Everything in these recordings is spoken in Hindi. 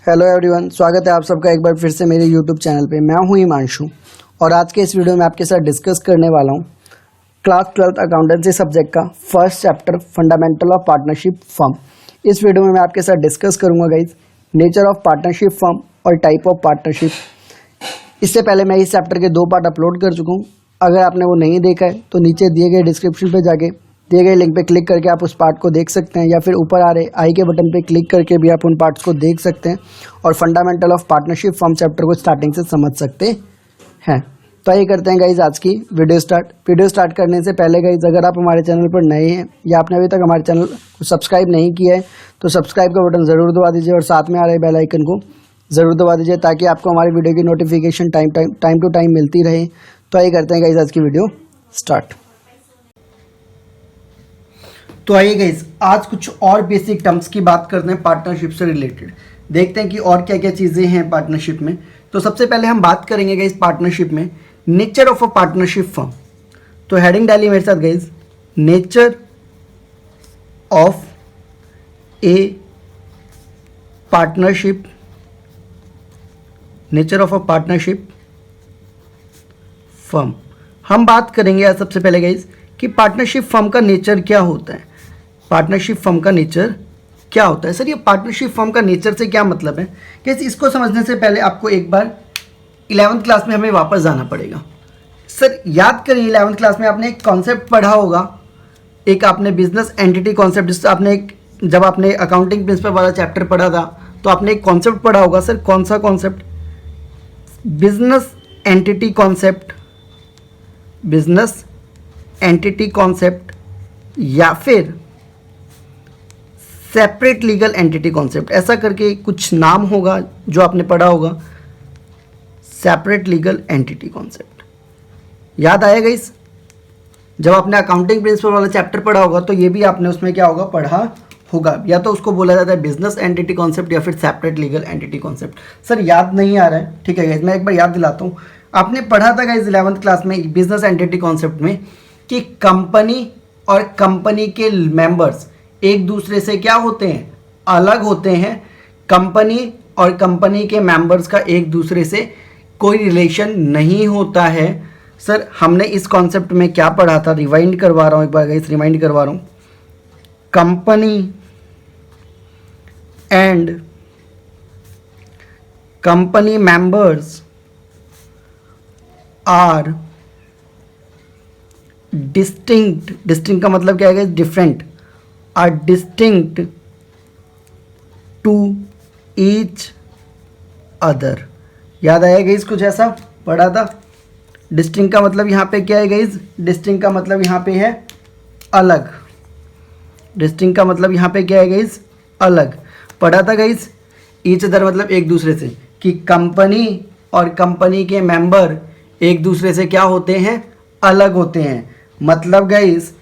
हेलो एवरीवन, स्वागत है आप सबका एक बार फिर से मेरे यूट्यूब चैनल पे। मैं हूं हिमांशु और आज के इस वीडियो में आपके साथ डिस्कस करने वाला हूं क्लास 12th अकाउंटेंसी सब्जेक्ट का first chapter fundamental of partnership firm. इस वीडियो में मैं आपके साथ डिस्कस करूंगा guys nature of partnership firm और टाइप ऑफ पार्टनरशिप। इससे पहले मैं इस चैप्टर के 2 पार्ट अपलोड कर चुका हूँ। अगर आपने वो नहीं देखा है तो नीचे दिए गए डिस्क्रिप्शन पर जाके दिए गए लिंक पे क्लिक करके आप उस पार्ट को देख सकते हैं, या फिर ऊपर आ रहे आई के बटन पे क्लिक करके भी आप उन पार्ट्स को देख सकते हैं और fundamental of partnership firm chapter को स्टार्टिंग से समझ सकते हैं। तो आइए करते हैं गाइज आज की वीडियो स्टार्ट। वीडियो स्टार्ट करने से पहले गाइज अगर आप हमारे चैनल पर नए हैं या आपने अभी तक हमारे चैनल को सब्सक्राइब नहीं किया है तो सब्सक्राइब का बटन ज़रूर दबा दीजिए और साथ में आ रहे बेल आइकन को ज़रूर दबा दीजिए ताकि आपको हमारी वीडियो की नोटिफिकेशन टाइम टू टाइम मिलती रहे। तो आइए करते हैं गाइज आज की वीडियो स्टार्ट। तो आइए गाइस आज कुछ और बेसिक टर्म्स की बात करते हैं पार्टनरशिप से रिलेटेड। देखते हैं कि और क्या क्या चीज़ें हैं पार्टनरशिप में। तो सबसे पहले हम बात करेंगे गाइस पार्टनरशिप में nature of a partnership firm. तो हेडिंग डालिए मेरे साथ guys, nature of A partnership, nature of a partnership firm. हम बात करेंगे आज सबसे पहले गाइस कि पार्टनरशिप फर्म का नेचर क्या होता है। पार्टनरशिप फर्म का नेचर क्या होता है? सर ये पार्टनरशिप फर्म का नेचर से क्या मतलब है? कैसे इसको समझने से पहले आपको एक बार 11th क्लास में हमें वापस जाना पड़ेगा। सर याद करिए 11th क्लास में आपने एक कॉन्सेप्ट पढ़ा होगा, एक आपने बिजनेस एंटिटी कॉन्सेप्ट, जिससे आपने जब आपने अकाउंटिंग प्रिंसिपल वाला चैप्टर पढ़ा था तो आपने एक कॉन्सेप्ट पढ़ा होगा। सर कौन सा concept? Business entity concept, business entity concept या फिर सेपरेट लीगल एंटिटी कॉन्सेप्ट, ऐसा करके कुछ नाम होगा जो आपने पढ़ा होगा। सेपरेट लीगल एंटिटी कॉन्सेप्ट याद आएगा इस जब आपने अकाउंटिंग प्रिंसिपल वाला चैप्टर पढ़ा होगा तो ये भी आपने उसमें क्या होगा पढ़ा होगा, या तो उसको बोला जाता है बिजनेस एंटिटी कॉन्सेप्ट या फिर separate legal entity concept. Sir याद नहीं आ रहा है, ठीक है गाइस मैं एक बार याद दिलाता हूँ। आपने पढ़ा था गाइस 11th क्लास में बिजनेस एंटिटी कॉन्सेप्ट में कि कंपनी और कंपनी के मेंबर्स एक दूसरे से क्या होते हैं? अलग होते हैं। कंपनी और कंपनी के मेंबर्स का एक दूसरे से कोई रिलेशन नहीं होता है। सर हमने इस कॉन्सेप्ट में क्या पढ़ा था? रिवाइंड करवा रहा हूँ एक बार गाइस, रिमाइंड करवा रहा हूँ। Company and company members are distinct का मतलब क्या है? Different, are distinct to each other. याद आया गाइस कुछ ऐसा पढ़ा था? डिस्टिंक्ट का मतलब यहाँ पे क्या है गाइस? डिस्टिंक्ट का मतलब यहाँ पे है अलग। डिस्टिंक्ट का मतलब यहाँ पे क्या है गाइस? अलग पढ़ा था गाइस। ईच अदर मतलब एक दूसरे से, कि कंपनी और कंपनी के मेंबर एक दूसरे से क्या होते हैं? अलग होते हैं। मतलब गाइस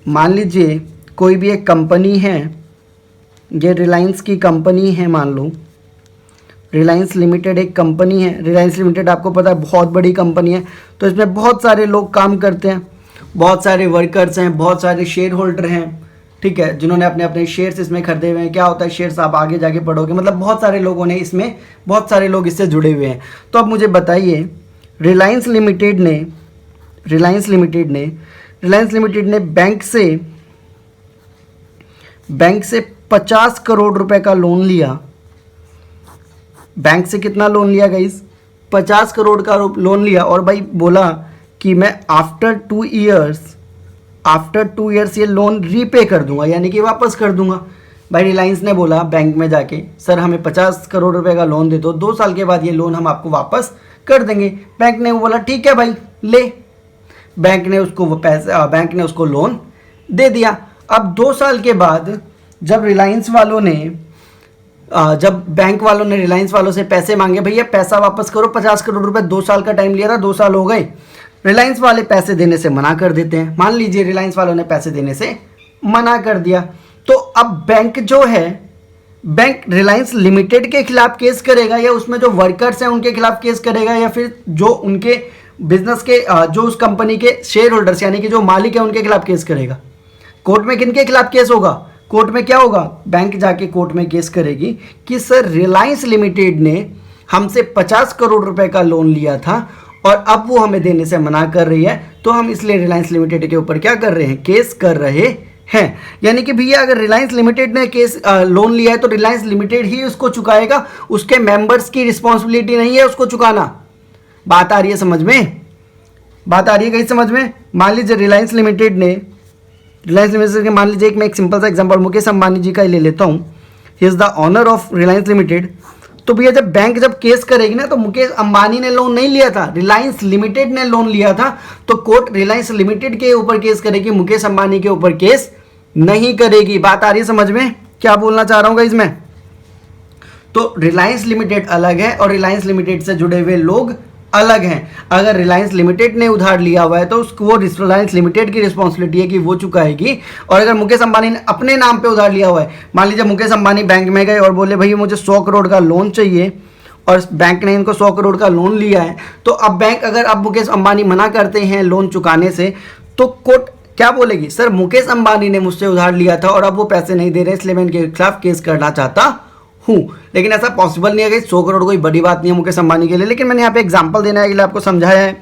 मान लीजिए कोई भी एक कंपनी है, ये रिलायंस की कंपनी है, मान लो रिलायंस लिमिटेड एक कंपनी है। रिलायंस लिमिटेड आपको पता है बहुत बड़ी कंपनी है, तो इसमें बहुत सारे लोग काम करते हैं, बहुत सारे वर्कर्स हैं, बहुत सारे शेयर होल्डर हैं, ठीक है, जिन्होंने अपने अपने शेयर्स इसमें खरीदे हुए हैं। क्या होता है शेयर्स, आप आगे जाके पढ़ोगे, मतलब बहुत सारे लोगों ने इसमें, बहुत सारे लोग इससे जुड़े हुए हैं। तो अब मुझे बताइए रिलायंस लिमिटेड ने बैंक से 50 करोड़ रुपए का लोन लिया। बैंक से कितना लोन लिया गाइस? 50 करोड़ का लोन लिया और भाई बोला कि मैं आफ्टर 2 ईयर्स ये लोन रीपे कर दूंगा, यानी कि वापस कर दूंगा। भाई रिलायंस ने बोला बैंक में जाके, सर हमें 50 करोड़ रुपए का लोन दे दो, 2 साल के बाद ये लोन हम आपको वापस कर देंगे। बैंक ने बोला ठीक है भाई ले। बैंक ने उसको लोन दे दिया। अब 2 साल के बाद जब बैंक वालों ने रिलायंस वालों से पैसे मांगे, भैया पैसा वापस करो, 50 करोड़ रुपए 2 साल का टाइम लिया था, 2 साल हो गए। रिलायंस वाले पैसे देने से मना कर देते हैं। मान लीजिए रिलायंस वालों ने पैसे देने से मना कर दिया, तो अब बैंक जो है, बैंक रिलायंस लिमिटेड के खिलाफ केस करेगा या उसमें जो वर्कर्स हैं उनके खिलाफ केस करेगा, या फिर जो उनके बिजनेस के जो उस कंपनी के शेयर होल्डर्स यानी कि जो मालिक है उनके खिलाफ केस करेगा? कोर्ट में किनके खिलाफ केस होगा? कोर्ट में क्या होगा, बैंक जाके कोर्ट में केस करेगी कि सर रिलायंस लिमिटेड ने हमसे 50 करोड़ रुपए का लोन लिया था और अब वो हमें देने से मना कर रही है, तो हम इसलिए रिलायंस लिमिटेड के ऊपर क्या कर रहे हैं, केस कर रहे हैं। यानी कि भैया अगर रिलायंस लिमिटेड ने केस लोन लिया है तो रिलायंस लिमिटेड ही उसको चुकाएगा, उसके मेंबर्स की रिस्पॉन्सिबिलिटी नहीं है उसको चुकाना। बात आ रही है समझ में, बात आ रही है कहीं समझ में। मान लीजिए रिलायंस लिमिटेड के मान लीजिए मैं एक सिंपल सा एग्जांपल मुकेश अंबानी जी का ही ले लेता हूँ, he is the owner of Reliance Limited. तो भैया जब बैंक जब केस करेगी ना, तो मुकेश अंबानी ने लोन नहीं लिया था, रिलायंस लिमिटेड ने लोन लिया था, तो कोर्ट रिलायंस लिमिटेड के ऊपर केस करेगी, मुकेश अंबानी के ऊपर केस नहीं करेगी। बात आ रही है समझ में, क्या बोलना चाह रहा हूँ इसमें। तो रिलायंस लिमिटेड अलग है और रिलायंस लिमिटेड से जुड़े हुए लोग अलग हैं। अगर रिलायंस लिमिटेड ने उधार लिया हुआ है तो उसको वो रिलायंस लिमिटेड की रिस्पॉन्सिबिलिटी है कि वो चुकाएगी। और अगर मुकेश अंबानी ने अपने नाम पे उधार लिया हुआ है, मान लीजिए मुकेश अंबानी बैंक में गए और बोले भैया मुझे 100 करोड़ का लोन चाहिए, और बैंक ने इनको 100 करोड़ का लोन लिया है, तो अब बैंक अगर अब मुकेश अंबानी मना करते हैं लोन चुकाने से, तो कोर्ट क्या बोलेगी, सर मुकेश अंबानी ने मुझसे उधार लिया था और अब वो पैसे नहीं दे रहे, इसलिए मैं इनके खिलाफ केस करना चाहता हूँ। लेकिन ऐसा पॉसिबल नहीं है कि 100 करोड़ कोई बड़ी बात नहीं है मुकेश अंबानी के लिए, लेकिन मैंने यहाँ पे एग्जांपल देने के लिए आपको समझाया है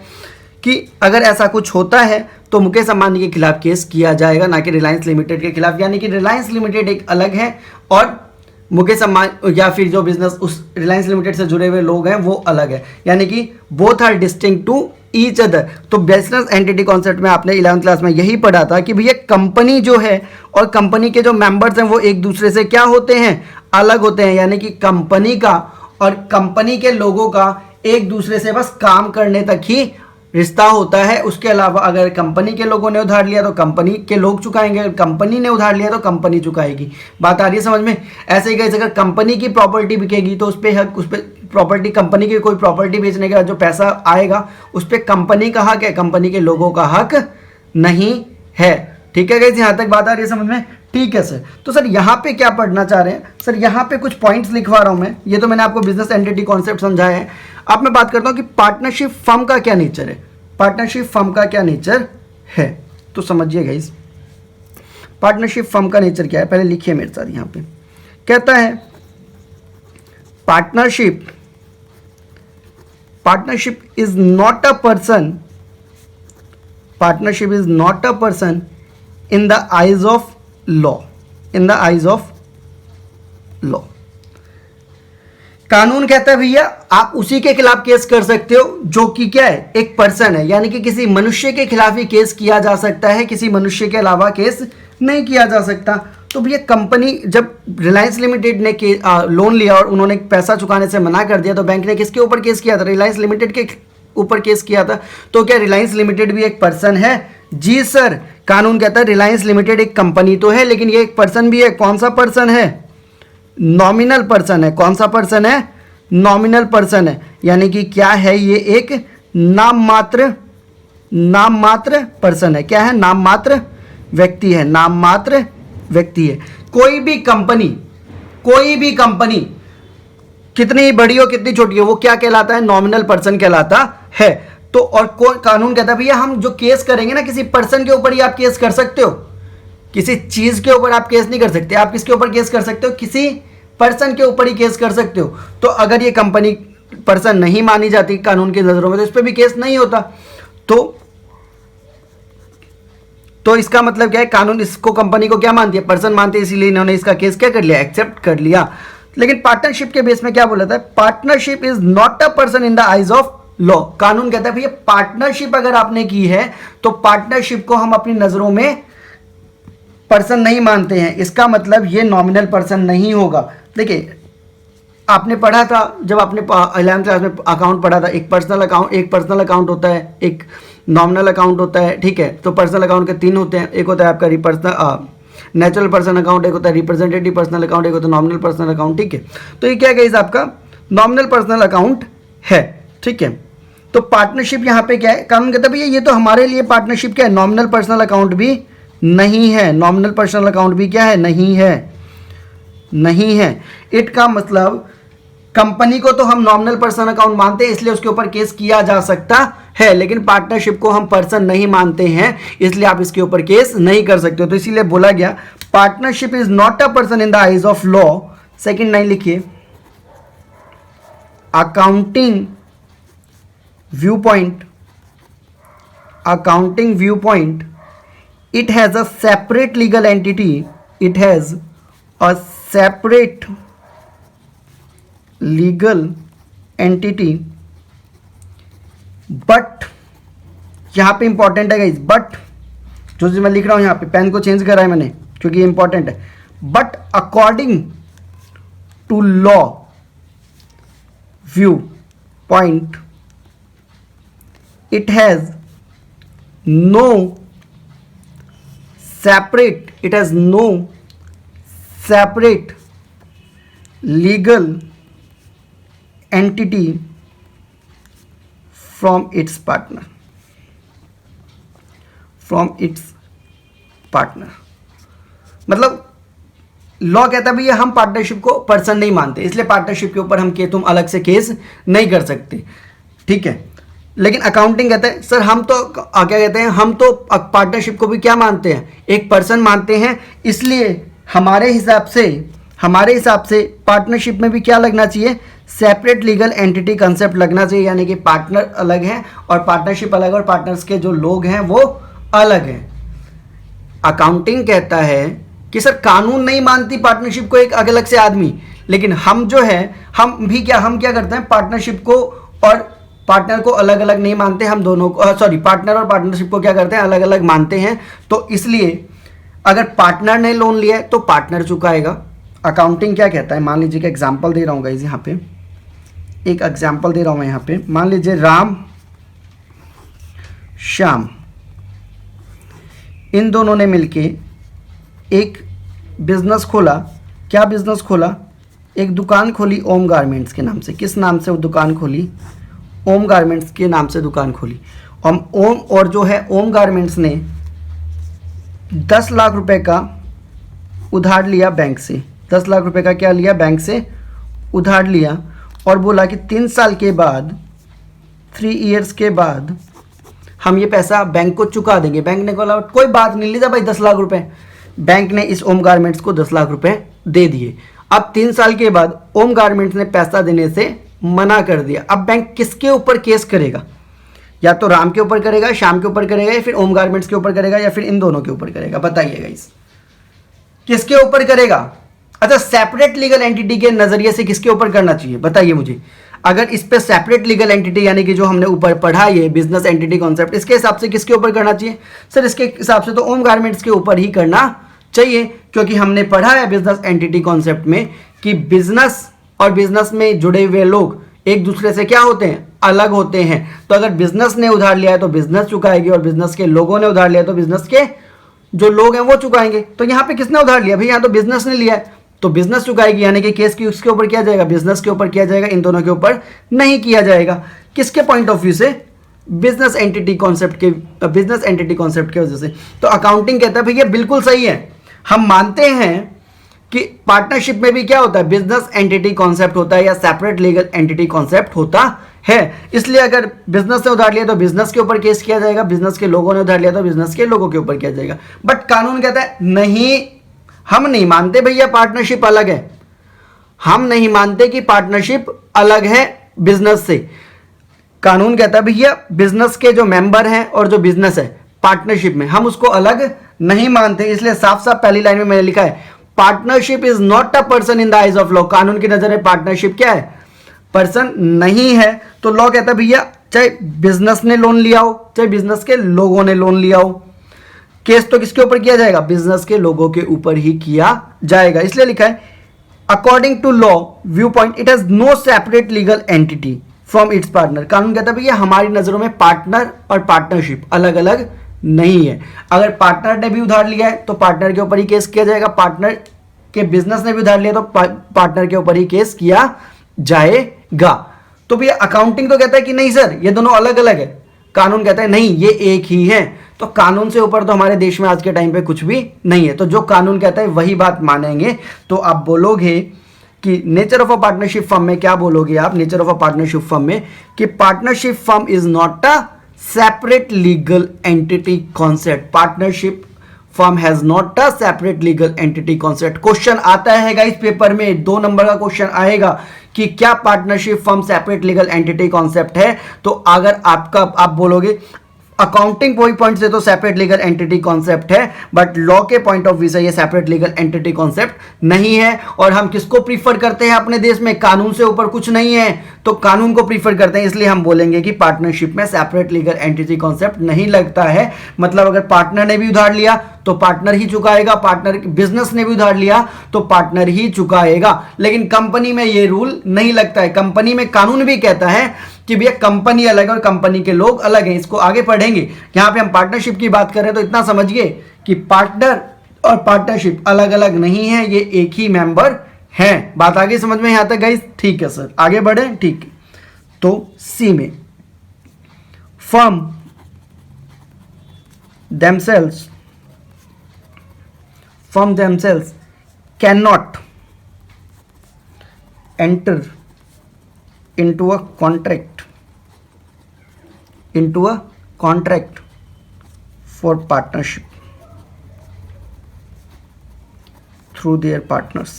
कि अगर ऐसा कुछ होता है तो मुकेश अंबानी के खिलाफ केस किया जाएगा, ना कि रिलायंस लिमिटेड के खिलाफ। यानी कि रिलायंस लिमिटेड एक अलग है और मुकेश अंबानी या फिर जो बिजनेस उस रिलायंस लिमिटेड से जुड़े हुए लोग हैं वो अलग है, यानी कि both are distinct to each other. तो बिजनेस एंटिटी कॉन्सेप्ट में आपने 11th क्लास में यही पढ़ा था कि भैया कंपनी जो है और कंपनी के जो मेंबर्स हैं वो एक दूसरे से क्या होते हैं, अलग होते हैं। यानी कि कंपनी का और कंपनी के लोगों का एक दूसरे से बस काम करने तक ही रिश्ता होता है। उसके अलावा अगर कंपनी के लोगों ने उधार लिया तो कंपनी के लोग चुकाएंगे, अगर कंपनी ने उधार लिया तो कंपनी चुकाएगी। बात आ रही है समझ में। ऐसे ही कैसे अगर कंपनी की प्रॉपर्टी बिकेगी तो उस पर हक, उस पर प्रॉपर्टी, कंपनी की कोई प्रॉपर्टी बेचने के बाद जो पैसा आएगा उस पर कंपनी का हक है, कंपनी के लोगों का हक नहीं है। ठीक है गाइस, यहाँ तक बात आ रही है समझ में। ठीक है सर, तो सर यहाँ पे क्या पढ़ना चाह रहे हैं, सर यहाँ पे कुछ पॉइंट्स लिखवा रहा हूँ मैं। ये तो मैंने आपको बिजनेस एंटिटी कॉन्सेप्ट समझाया है। अब मैं बात करता हूँ कि पार्टनरशिप फर्म का क्या नेचर है, पार्टनरशिप फर्म का क्या नेचर है। तो समझिए गाइस, पार्टनरशिप फर्म का नेचर क्या है, पहले लिखिए मेरे साथ। यहाँ पे कहता है partnership is not a person, partnership is not a person in the eyes of law, in the eyes of law. कानून कहता है भैया आप उसी के खिलाफ केस कर सकते हो जो कि क्या है, एक पर्सन है। यानी कि किसी मनुष्य के खिलाफ ही केस किया जा सकता है, किसी मनुष्य के अलावा केस नहीं किया जा सकता। तो भैया कंपनी जब रिलायंस लिमिटेड ने लोन लिया और उन्होंने पैसा चुकाने से मना कर दिया, तो बैंक ने किसके ऊपर केस किया था, रिलायंस लिमिटेड के ऊपर केस किया था। तो क्या रिलायंस लिमिटेड भी एक पर्सन है? जी सर, कानून कहता है रिलायंस लिमिटेड एक कंपनी तो है लेकिन ये एक पर्सन भी है। कौन सा पर्सन है? नॉमिनल पर्सन है। कौन सा पर्सन है? नॉमिनल पर्सन है। यानी कि क्या है, ये एक नाम मात्र पर्सन है। क्या है? नाम मात्र व्यक्ति है, नाम मात्र व्यक्ति है। कोई भी कंपनी कितनी बड़ी हो कितनी छोटी हो, वो क्या कहलाता है? नॉमिनल पर्सन कहलाता है। तो और कानून कहता है भैया हम जो केस करेंगे ना, किसी पर्सन के ऊपर ही आप केस कर सकते हो, किसी चीज के ऊपर आप केस नहीं कर सकते। आप किसके ऊपर केस कर सकते हो? किसी पर्सन के ऊपर ही केस कर सकते हो। तो अगर ये कंपनी पर्सन नहीं मानी जाती कानून की नजरों में तो इस पर भी केस नहीं होता। तो इसका मतलब क्या है, कानून इसको कंपनी को क्या मानती है? पर्सन मानती है, इसीलिए इन्होंने इसका केस क्या कर लिया? एक्सेप्ट कर लिया। लेकिन पार्टनरशिप के बेस में क्या बोला था? Partnership is not a person in the eyes of law. कानून कहता है भैया पार्टनरशिप अगर आपने की है तो पार्टनरशिप को हम अपनी नजरों में पर्सन नहीं मानते हैं। इसका मतलब ये नॉमिनल पर्सन नहीं होगा। देखिए आपने पढ़ा था जब आपने 11th क्लास में अकाउंट पढ़ा था, एक पर्सनल अकाउंट होता है, एक नॉमिनल अकाउंट होता है। ठीक है, तो पर्सनल अकाउंट के 3 होते हैं। एक होता है आपका नेचुरल पर्सन अकाउंट, एक होता है रिप्रेजेंटेटिव पर्सनल अकाउंट, एक होता है नॉमिनल पर्सनल अकाउंट। ठीक है, तो ये क्या गाइस आपका नॉमिनल पर्सनल अकाउंट है। ठीक है, तो पार्टनरशिप यहाँ पे क्या है, कानून कहता है भैया ये तो हमारे लिए पार्टनरशिप क्या है? नॉमिनल पर्सनल अकाउंट भी नहीं है। नॉमिनल पर्सनल अकाउंट भी क्या है? नहीं है। इट का मतलब कंपनी को तो हम नॉमिनल पर्सन अकाउंट मानते हैं इसलिए उसके ऊपर केस किया जा सकता है, लेकिन पार्टनरशिप को हम पर्सन नहीं मानते हैं इसलिए आप इसके ऊपर केस नहीं कर सकते हो। तो इसीलिए बोला गया partnership is not a person in the eyes of law, second line लिखिए, accounting view point, accounting view point, it has a separate legal entity, it has a separate legal entity, but यहाँ पे इंपॉर्टेंट है गाइस, बट जो मैं लिख रहा हूँ यहाँ पे पेन को चेंज करा है मैंने क्योंकि ये इंपॉर्टेंट है, but according to law view point it has no separate, it has no separate legal entity from its partner, from its partner। मतलब लॉ कहता है भैया हम पार्टनरशिप को पर्सन नहीं मानते, इसलिए पार्टनरशिप के ऊपर हम के तुम अलग से केस नहीं कर सकते, ठीक है। लेकिन अकाउंटिंग कहता है सर हम तो क्या कहते हैं, हम तो पार्टनरशिप को भी क्या मानते हैं, एक पर्सन मानते हैं, इसलिए हमारे हिसाब से पार्टनरशिप में भी क्या लगना चाहिए, सेपरेट लीगल एंटिटी कंसेप्ट लगना चाहिए, यानी कि पार्टनर अलग है और पार्टनरशिप अलग है और पार्टनर्स के जो लोग हैं वो अलग हैं। अकाउंटिंग कहता है कि सर कानून नहीं मानती पार्टनरशिप को एक अलग से आदमी, लेकिन हम जो है हम क्या करते हैं, पार्टनरशिप को और पार्टनर को अलग अलग नहीं मानते, हम दोनों को पार्टनर और पार्टनरशिप को क्या करते हैं, अलग अलग मानते हैं। तो इसलिए अगर पार्टनर ने लोन लिया है तो पार्टनर चुकाएगा। अकाउंटिंग क्या कहता है, मान लीजिए कि एग्जांपल दे रहा हूँ गाइस, यहाँ पे एक एग्जांपल दे रहा हूँ मैं, यहाँ पे मान लीजिए राम श्याम इन दोनों ने मिलके एक बिजनेस खोला। क्या बिजनेस खोला, एक दुकान खोली ओम गारमेंट्स के नाम से। किस नाम से वो दुकान खोली, ओम गारमेंट्स के नाम से दुकान खोली। और जो है ओम गारमेंट्स ने 10 लाख रुपए का उधार लिया बैंक से, 10 लाख रुपए का क्या लिया, बैंक से उधार लिया और बोला कि 3 साल के बाद, 3 ईयर्स के बाद हम ये पैसा बैंक को चुका देंगे। बैंक ने बोला कोई बात नहीं, लीजिए भाई 10 लाख रुपए। बैंक ने इस ओम गारमेंट्स को 10 लाख रुपए दे दिए। अब 3 साल के बाद ओम गारमेंट्स ने पैसा देने से मना कर दिया। अब बैंक किसके ऊपर केस करेगा, या तो राम के ऊपर करेगा, श्याम के ऊपर करेगा, या फिर ओम गारमेंट्स के ऊपर करेगा, या फिर इन दोनों के ऊपर करेगा, बताइएगा इस किसके ऊपर करेगा। अच्छा, सेपरेट लीगल एंटिटी के नजरिए से किसके ऊपर करना चाहिए, बताइए मुझे। अगर इस पे सेपरेट लीगल एंटिटी यानी कि जो हमने ऊपर पढ़ा ये बिजनेस एंटिटी कॉन्सेप्ट, इसके हिसाब से किसके ऊपर करना चाहिए सर, इसके हिसाब से तो ओम गारमेंट्स के ऊपर ही करना चाहिए, क्योंकि हमने पढ़ा है बिजनेस एंटिटी कॉन्सेप्ट में कि बिजनेस और बिजनेस में जुड़े हुए लोग एक दूसरे से क्या होते हैं, अलग होते हैं। तो अगर बिजनेस ने उधार लिया है तो बिजनेस चुकाएगी, और बिजनेस के लोगों ने उधार लिया तो बिजनेस के जो लोग हैं वो चुकाएंगे। तो यहाँ पे किसने उधार लिया, भाई यहाँ तो बिजनेस ने लिया है तो बिजनेस चुकाएगी, यानी कि केस की उसके ऊपर किया जाएगा, बिजनेस के ऊपर किया जाएगा, इन दोनों के ऊपर नहीं किया जाएगा। किसके पॉइंट ऑफ व्यू से, बिजनेस एंटिटी कॉन्सेप्ट के वजह से। तो अकाउंटिंग कहता है भैया बिल्कुल सही है, हम मानते हैं कि पार्टनरशिप में भी क्या होता है, बिजनेस एंटिटी कॉन्सेप्ट होता है या सेपरेट लीगल एंटिटी कॉन्सेप्ट होता है। इसलिए अगर बिजनेस ने उधार लिया तो बिजनेस के ऊपर केस किया जाएगा, बिजनेस के लोगों ने उधार लिया तो बिजनेस के लोगों के ऊपर किया जाएगा। बट कानून कहता है नहीं, हम नहीं मानते भैया पार्टनरशिप अलग है, हम नहीं मानते कि पार्टनरशिप अलग है बिजनेस से। कानून कहता है भैया बिजनेस के जो मेंबर हैं और जो बिजनेस है पार्टनरशिप में, हम उसको अलग नहीं मानते। इसलिए साफ साफ पहली लाइन में मैंने लिखा है partnership is not a person in the eyes of law. कानून की नजर में पार्टनरशिप क्या है, पर्सन नहीं है। तो लॉ कहता है भैया चाहे बिजनेस ने लोन लिया हो, चाहे बिजनेस के लोगों ने लोन लिया हो, केस तो किसके ऊपर किया जाएगा, बिजनेस के लोगों के ऊपर ही किया जाएगा। इसलिए लिखा है according to law view point it has no separate legal entity from its partner. कानून कहता है भैया हमारी नजरों में पार्टनर और पार्टनरशिप अलग अलग नहीं है। अगर पार्टनर ने भी उधार लिया है तो पार्टनर के ऊपर ही केस किया जाएगा, पार्टनर के बिजनेस ने भी उधार लिया तो पार्टनर के ऊपर ही केस किया जाएगा। तो भैया अकाउंटिंग तो कहता है कि नहीं सर ये दोनों अलग अलग है, कानून कहता है नहीं ये एक ही है। तो कानून से ऊपर तो हमारे देश में आज के टाइम पे कुछ भी नहीं है। तो जो कानून कहता है वही बात मानेंगे। तो आप बोलोगे कि nature of a partnership firm में क्या बोलोगे आप, nature of a partnership firm में कि partnership firm is not a separate legal entity concept. Partnership firm has not a separate legal entity concept. Question आता है गाइस पेपर में, 2 नंबर का क्वेश्चन आएगा कि क्या partnership firm separate legal entity concept है। तो अगर आप बोलोगे अकाउंटिंग पॉइंट से तो सेपरेट लीगल एंटिटी कॉन्सेप्ट है, बट लॉ के पॉइंट ऑफ व्यू से ये सेपरेट लीगल एंटिटी कॉन्सेप्ट नहीं है। और हम किसको प्रीफर करते हैं अपने देश में, कानून से ऊपर कुछ नहीं है, तो कानून को प्रीफर करते हैं, इसलिए हम बोलेंगे कि पार्टनरशिप में सेपरेट लीगल एंटिटी कॉन्सेप्ट नहीं लगता है। मतलब अगर पार्टनर ने भी उधार लिया तो पार्टनर ही चुकाएगा, पार्टनर बिजनेस ने भी उधार लिया तो पार्टनर ही चुकाएगा। लेकिन कंपनी में ये रूल नहीं लगता है। कंपनी में कानून भी कहता है कि भैया कंपनी अलग है और कंपनी के लोग अलग हैं। इसको आगे पढ़ेंगे। यहां पे हम पार्टनरशिप की बात कर रहे हैं तो इतना समझिए कि पार्टनर और पार्टनरशिप अलग अलग नहीं है, ये एक ही मेंबर हैं। बात आगे समझ में यहां तक गाइस? ठीक है सर, आगे बढ़े। ठीक है, तो सी में firm themselves cannot enter into a contract for partnership through their partners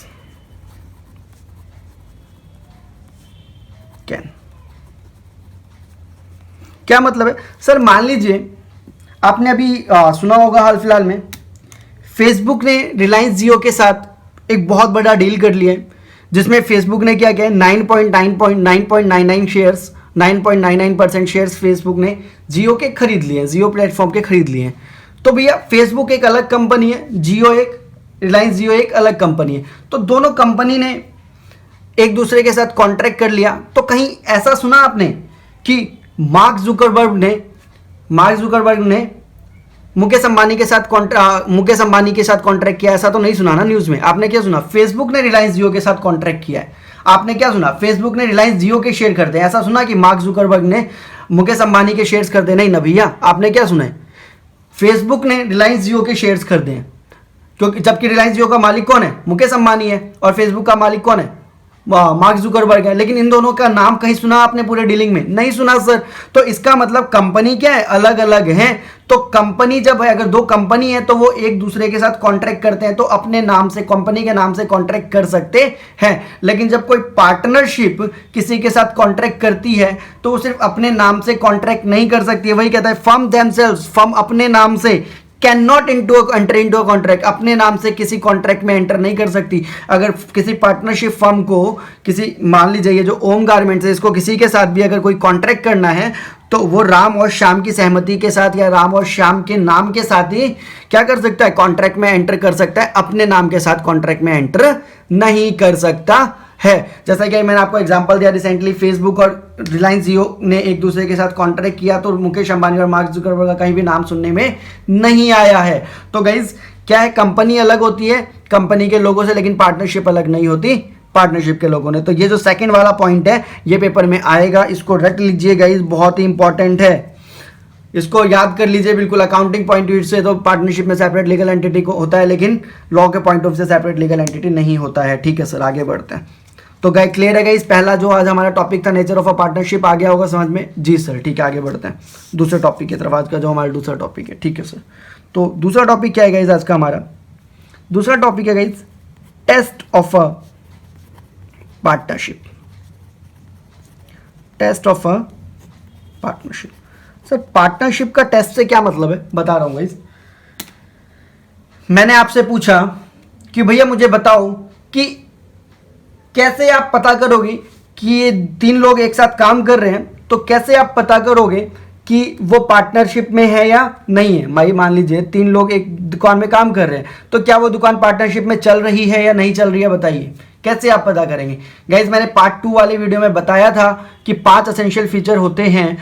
can। क्या मतलब है सर? मान लीजिए आपने अभी सुना होगा हाल फिलहाल में फेसबुक ने रिलायंस जियो के साथ एक बहुत बड़ा डील कर लिया है, जिसमें फेसबुक ने क्या किया, 9.99 शेयर्स 9.99% शेयर्स फेसबुक ने जियो के खरीद लिए, जियो प्लेटफॉर्म के खरीद लिए हैं। तो भैया फेसबुक एक अलग कंपनी है, रिलायंस जियो एक अलग कंपनी है, तो दोनों कंपनी ने एक दूसरे के साथ कॉन्ट्रैक्ट कर लिया। तो कहीं ऐसा सुना आपने कि मार्क जुकरबर्ग ने मुकेश अंबानी के साथ कॉन्ट्रैक्ट किया? ऐसा तो नहीं सुना ना न्यूज में। आपने क्या सुना? फेसबुक ने रिलायंस जियो के साथ कॉन्ट्रैक्ट किया है। आपने क्या सुना? फेसबुक ने रिलायंस जियो के शेयर खरीदे। ऐसा सुना कि मार्क जुकरबर्ग ने मुकेश अंबानी के शेयर्स खरीदे? नहीं ना भैया। आपने क्या सुना है? फेसबुक ने रिलायंस जियो के शेयर्स खरीदे हैं, क्योंकि जबकि रिलायंस जियो का मालिक कौन है? मुकेश अंबानी है, और फेसबुक का मालिक कौन है? मार्क जुकरबर्ग है। लेकिन इन दोनों का नाम कहीं सुना आपने पूरे डीलिंग में? नहीं सुना सर। तो इसका मतलब कंपनी क्या है? अलग अलग हैं। तो कंपनी जब है, अगर 2 कंपनी है तो वो एक दूसरे के साथ कॉन्ट्रैक्ट करते हैं तो अपने नाम से, कंपनी के नाम से कॉन्ट्रैक्ट कर सकते हैं। लेकिन जब कोई पार्टनरशिप किसी के साथ कॉन्ट्रैक्ट करती है तो वो सिर्फ अपने नाम से कॉन्ट्रैक्ट नहीं कर सकती है। वही कहता है फर्म themselves, फर्म अपने नाम से can not enter into a contract, अपने नाम से किसी कॉन्ट्रैक्ट में एंटर नहीं कर सकती। अगर किसी पार्टनरशिप फर्म को किसी, मान लीजिए ये जो ओम गारमेंट्स है, इसको किसी के साथ भी अगर कोई कॉन्ट्रैक्ट करना है तो वो राम और श्याम की सहमति के साथ या राम और श्याम के नाम के साथ ही क्या कर सकता है? कॉन्ट्रैक्ट में एंटर कर सकता है। अपने नाम के साथ कॉन्ट्रैक्ट में एंटर नहीं कर सकता है। जैसा कि मैंने आपको एग्जांपल दिया, रिसेंटली फेसबुक और रिलायंस जियो ने एक दूसरे के साथ कॉन्ट्रैक्ट किया तो मुकेश अंबानी और मार्क जुकरबर्ग का कहीं भी नाम सुनने में नहीं आया है। तो गाइस क्या है, कंपनी अलग होती है कंपनी के लोगों से, लेकिन पार्टनरशिप अलग नहीं होती पार्टनरशिप के लोगों ने। तो ये जो सेकंड वाला पॉइंट है ये पेपर में आएगा, इसको रट लीजिए गाइस, बहुत ही इंपॉर्टेंट है, इसको याद कर लीजिए बिल्कुल। अकाउंटिंग पॉइंट ऑफ व्यू से तो पार्टनरशिप में सेपरेट लीगल एंटिटी को होता है, लेकिन लॉ के पॉइंट ऑफ व्यू से सेपरेट लीगल एंटिटी नहीं होता है। ठीक है सर, आगे बढ़ते हैं। तो गाइस क्लियर है गाइस, पहला जो आज हमारा टॉपिक था नेचर ऑफ अ पार्टनरशिप आ गया होगा समझ में? जी सर, ठीक है, आगे बढ़ते हैं दूसरे टॉपिक की तरफ। आज का जो हमारा दूसरा टॉपिक है, ठीक है सर, तो दूसरा टॉपिक क्या है गाइस आज का? हमारा दूसरा टॉपिक है guys test of a partnership. Test of a partnership. Sir partnership का टेस्ट से क्या मतलब है, बता रहा हूं गाइस। मैंने आपसे पूछा कि भैया मुझे बताओ कि कैसे आप पता करोगे कि ये 3 लोग एक साथ काम कर रहे हैं, तो कैसे आप पता करोगे कि वो पार्टनरशिप में है या नहीं है? भाई मान लीजिए 3 लोग एक दुकान में काम कर रहे हैं, तो क्या वो दुकान पार्टनरशिप में चल रही है या नहीं चल रही है? बताइए कैसे आप पता करेंगे? गाइज मैंने पार्ट 2 वाले वीडियो में बताया था कि 5 एसेंशियल फीचर होते हैं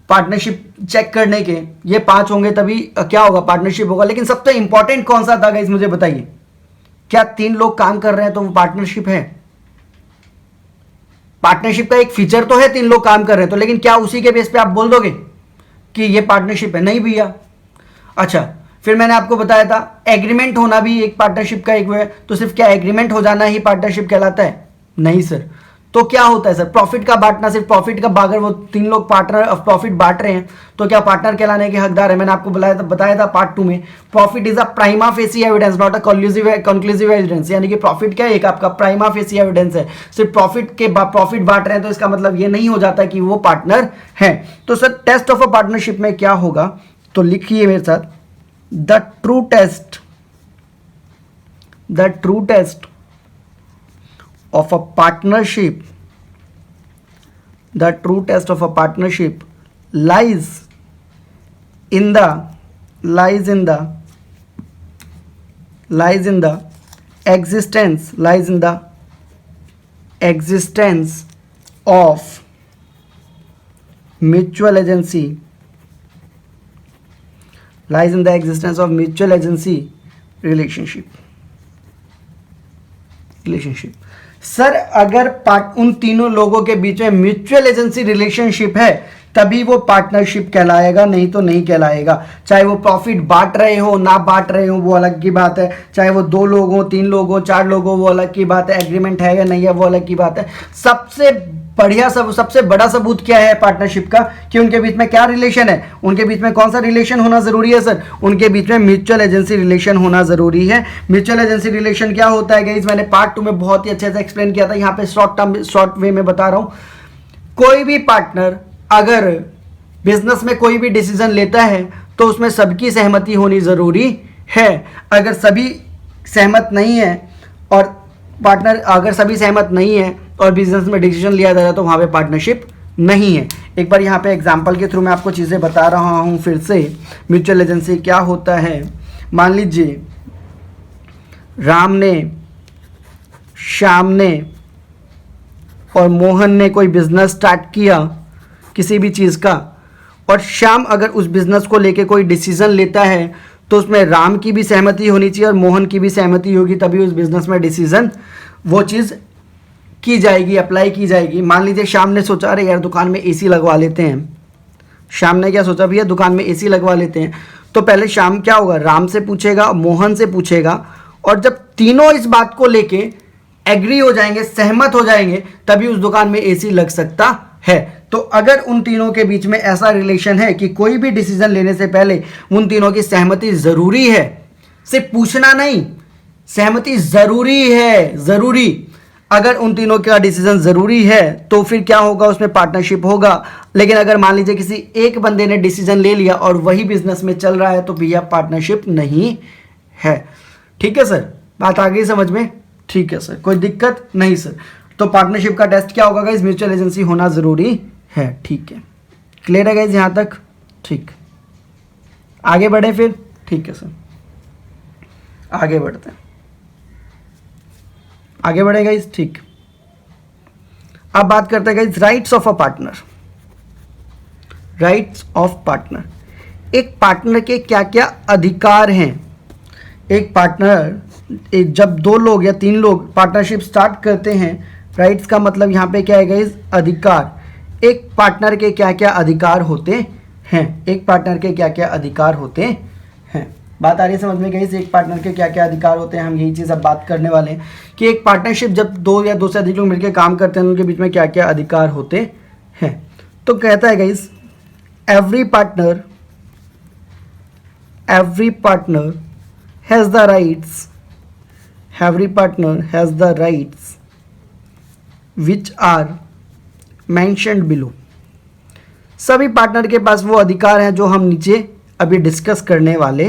पार्टनरशिप चेक करने के, ये 5 होंगे तभी क्या होगा? पार्टनरशिप होगा। लेकिन सबसे इंपॉर्टेंट कौन सा था गाइज मुझे बताइए? क्या 3 लोग काम कर रहे हैं तो वो पार्टनरशिप है? पार्टनरशिप का एक फीचर तो है 3 लोग काम कर रहे हैं तो, लेकिन क्या उसी के बेस पे आप बोल दोगे कि ये पार्टनरशिप है? नहीं भैया। अच्छा, फिर मैंने आपको बताया था एग्रीमेंट होना भी एक पार्टनरशिप का एक वो है, तो सिर्फ क्या एग्रीमेंट हो जाना ही पार्टनरशिप कहलाता है? नहीं सर। तो क्या होता है सर, प्रॉफिट का बांटना, सिर्फ प्रॉफिट का, अगर वो तीन लोग पार्टनर ऑफ प्रॉफिट बांट रहे हैं तो क्या पार्टनर कहलाने के हकदार है। मैंने आपको बताया था पार्ट 2 में, profit is a prima facie evidence not a conclusive evidence, यानी कि प्रॉफिट क्या है, एक आपका प्राइमा फेसी एविडेंस है। सिर्फ प्रॉफिट बांट रहे हैं तो इसका मतलब ये नहीं हो जाता कि वो पार्टनर है। तो sir test of a partnership में क्या होगा, तो लिखिए मेरे साथ, the true test of a partnership, the true test of a partnership lies in the existence of mutual agency, relationship। Sir अगर उन तीनों लोगों के बीच में म्यूचुअल एजेंसी रिलेशनशिप है तभी वो पार्टनरशिप कहलाएगा, नहीं तो नहीं कहलाएगा। चाहे वो प्रॉफिट बांट रहे हो ना बांट रहे हो वो अलग की बात है, चाहे वो 2 लोग हो, 3 लोग हो, 4 लोग हो वो अलग की बात है, एग्रीमेंट है या नहीं है वो अलग की बात है। सबसे बड़ा सबूत क्या है पार्टनरशिप का, कि उनके बीच में क्या रिलेशन है, उनके बीच में कौन सा रिलेशन होना जरूरी है सर, उनके बीच में म्यूचुअल एजेंसी रिलेशन होना जरूरी है। म्यूचुअल एजेंसी रिलेशन क्या होता है गाइस, मैंने पार्ट 2 में बहुत ही अच्छे से एक्सप्लेन किया था, यहाँ पे शॉर्ट वे में बता रहा हूं। कोई भी पार्टनर अगर बिजनेस में कोई भी डिसीजन लेता है तो उसमें सबकी सहमति होनी जरूरी है। अगर सभी सहमत नहीं है और पार्टनर अगर सभी सहमत नहीं है और बिजनेस में डिसीजन लिया जा रहा है तो वहाँ पे पार्टनरशिप नहीं है। एक बार यहाँ पे एग्जांपल के थ्रू मैं आपको चीज़ें बता रहा हूँ फिर से। म्यूचुअल एजेंसी क्या होता है, मान लीजिए राम ने, श्याम ने और मोहन ने कोई बिजनेस स्टार्ट किया किसी भी चीज़ का, और श्याम अगर उस बिजनेस को लेके कोई डिसीजन लेता है तो उसमें राम की भी सहमति होनी चाहिए और मोहन की भी सहमति होगी, तभी उस बिजनेस में डिसीजन वो चीज़ की जाएगी, अप्लाई की जाएगी। मान लीजिए श्याम ने सोचा अरे यार दुकान में एसी लगवा लेते हैं, श्याम ने क्या सोचा भैया दुकान में एसी लगवा लेते हैं, तो पहले श्याम क्या होगा, राम से पूछेगा, मोहन से पूछेगा, और जब तीनों इस बात को लेके एग्री हो जाएंगे, सहमत हो जाएंगे, तभी उस दुकान में एसी लग सकता है। तो अगर उन तीनों के बीच में ऐसा रिलेशन है कि कोई भी डिसीजन लेने से पहले उन तीनों की सहमति जरूरी है, सिर्फ पूछना नहीं, सहमति जरूरी है, जरूरी, अगर उन तीनों का डिसीजन जरूरी है तो फिर क्या होगा, उसमें पार्टनरशिप होगा। लेकिन अगर मान लीजिए किसी एक बंदे ने डिसीजन ले लिया और वही बिजनेस में चल रहा है तो भैया पार्टनरशिप नहीं है। ठीक है सर, बात आ गई समझ में? ठीक है सर, कोई दिक्कत नहीं सर। तो पार्टनरशिप का टेस्ट क्या होगा गाइस, म्यूचुअल एजेंसी होना जरूरी है। ठीक है, क्लियर है गाइस यहाँ तक? ठीक, आगे बढ़े फिर। ठीक है सर, आगे बढ़ते हैं, आगे बढ़े गाइस। ठीक, अब बात करते हैं guys rights of a partner. Rights of partner, एक पार्टनर के क्या क्या अधिकार हैं। एक पार्टनर, जब 2 लोग या 3 लोग पार्टनरशिप स्टार्ट करते हैं, राइट्स का मतलब यहाँ पे क्या है गाइस, अधिकार। एक पार्टनर के क्या क्या अधिकार होते हैं, एक पार्टनर के क्या क्या अधिकार होते हैं। बात आ रही है समझ में गाइस, एक पार्टनर के क्या क्या अधिकार होते हैं। हम यही चीज़ अब बात करने वाले हैं कि एक पार्टनरशिप जब 2 या 2 से अधिक लोग मिलकर काम करते हैं उनके बीच में क्या क्या अधिकार होते हैं। तो कहता है guys, every partner has the rights, every partner has the rights which are mentioned below। सभी पार्टनर के पास वो अधिकार हैं जो हम नीचे अभी डिस्कस करने वाले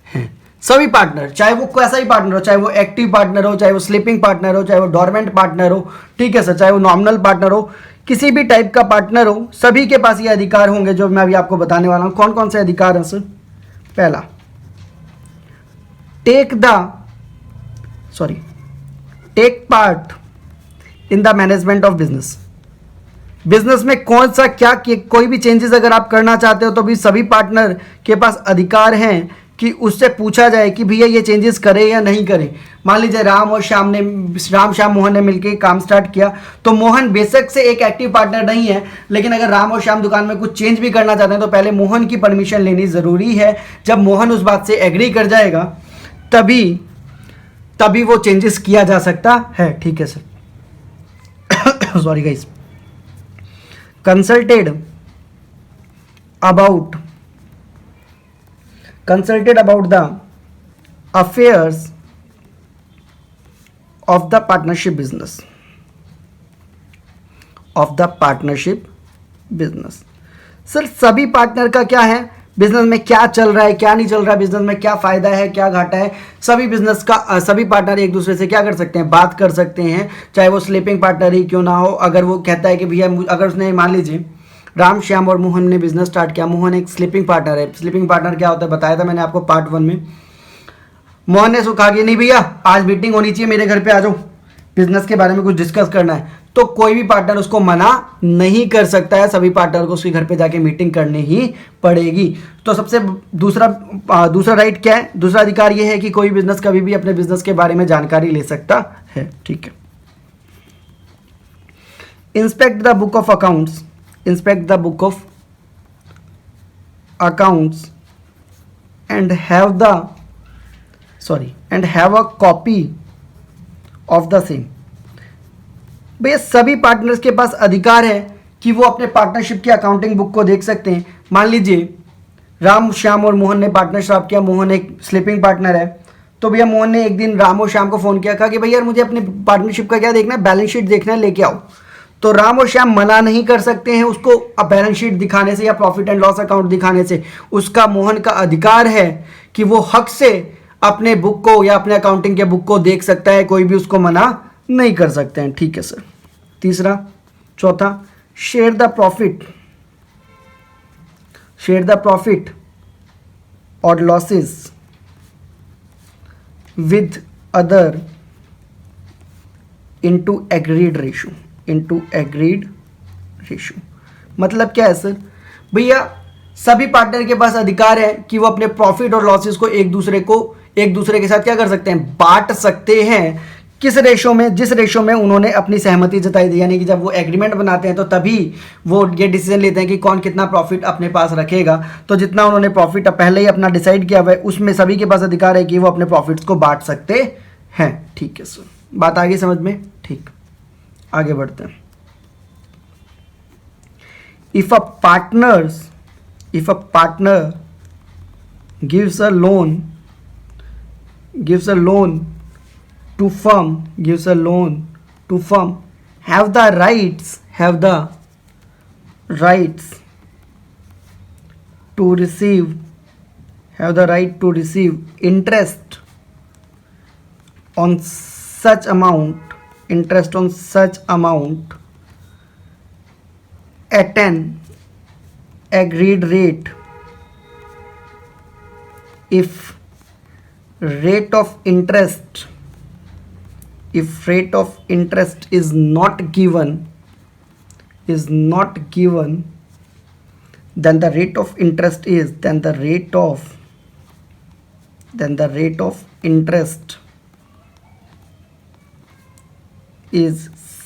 हैं। सभी पार्टनर, चाहे वो कैसा ही पार्टनर हो, चाहे वो एक्टिव पार्टनर हो, चाहे वो स्लीपिंग पार्टनर हो, चाहे वो डोरमेंट पार्टनर हो, ठीक है सर, चाहे वो नॉमिनल पार्टनर हो, किसी भी टाइप का पार्टनर हो, सभी के पास ये अधिकार होंगे जो मैं अभी आपको बताने वाला हूं। कौन कौन से अधिकार हैं सर? पहला, take part in the management of business. Business में कौन सा क्या कोई भी चेंजेस अगर आप करना चाहते हो तो भी सभी पार्टनर के पास अधिकार हैं कि उससे पूछा जाए कि भैया ये चेंजेस करें या नहीं करें। मान लीजिए राम श्याम मोहन ने मिलकर काम स्टार्ट किया, तो मोहन बेशक से एक एक्टिव पार्टनर नहीं है, लेकिन अगर राम और श्याम दुकान में कुछ चेंज भी करना चाहते हैं तो पहले मोहन की परमिशन लेनी ज़रूरी है। जब मोहन उस बात से एग्री कर जाएगा तभी वो चेंजेस किया जा सकता है। ठीक है sir. sorry guys, consulted about the affairs of the partnership business, sir सभी पार्टनर का क्या है, बिजनेस में क्या चल रहा है, क्या नहीं चल रहा है, बिजनेस में क्या फायदा है, क्या घाटा है, सभी पार्टनर एक दूसरे से क्या कर सकते हैं, बात कर सकते हैं, चाहे वो स्लीपिंग पार्टनर ही क्यों ना हो। अगर वो कहता है कि भैया, अगर उसने मान लीजिए राम, श्याम और मोहन ने बिजनेस स्टार्ट किया, मोहन एक स्लीपिंग पार्टनर है। स्लीपिंग पार्टनर क्या होता है बताया था मैंने आपको पार्ट 1 में। मोहन ने कहा कि नहीं भैया आज मीटिंग होनी चाहिए, मेरे घर पे आ जाओ, बिजनेस के बारे में कुछ डिस्कस करना है, तो कोई भी पार्टनर उसको मना नहीं कर सकता है, सभी पार्टनर को उसके घर पे जाके मीटिंग करनी ही पड़ेगी। तो सबसे दूसरा राइट क्या है, दूसरा अधिकार यह है कि कोई बिजनेस कभी भी अपने बिजनेस के बारे में जानकारी ले सकता है। ठीक है। Inspect the book of accounts, and have a copy of the same। भैया सभी पार्टनर्स के पास अधिकार है कि वो अपने पार्टनरशिप की अकाउंटिंग बुक को देख सकते हैं। मान लीजिए राम, श्याम और मोहन ने पार्टनरशिप किया, मोहन एक स्लीपिंग पार्टनर है, तो भैया मोहन ने एक दिन राम और श्याम को फ़ोन किया, कहा कि भैया मुझे अपनी पार्टनरशिप का क्या देखना है, बैलेंस शीट देखना है, लेके आओ। तो राम और श्याम मना नहीं कर सकते हैं उसको बैलेंस शीट दिखाने से या प्रॉफिट एंड लॉस अकाउंट दिखाने से। उसका मोहन का अधिकार है कि वो हक से अपने बुक को या अपने अकाउंटिंग के बुक को देख सकता है, कोई भी उसको मना नहीं कर सकते हैं। ठीक है सर। चौथा, शेयर द प्रॉफिट और losses with other into agreed ratio. मतलब क्या है सर, भैया सभी पार्टनर के पास अधिकार है कि वो अपने प्रॉफिट और लॉसेस को एक दूसरे के साथ क्या कर सकते हैं, बांट सकते हैं। किस रेशो में, जिस रेशो में उन्होंने अपनी सहमति जताई दी, यानी कि जब वो एग्रीमेंट बनाते हैं तो तभी वो ये डिसीजन लेते हैं कि कौन कितना प्रॉफिट अपने पास रखेगा। तो जितना उन्होंने प्रॉफिट पहले ही अपना डिसाइड किया हुआ है, उसमें सभी के पास अधिकार है कि वो अपने प्रॉफिट्स को बांट सकते हैं। ठीक है सर, बात आगे समझ में। ठीक, आगे बढ़ते हैं। If a partner gives a loan to firm, have the rights to receive interest on such amount at an agreed rate if rate of interest is not given, then the rate of interest is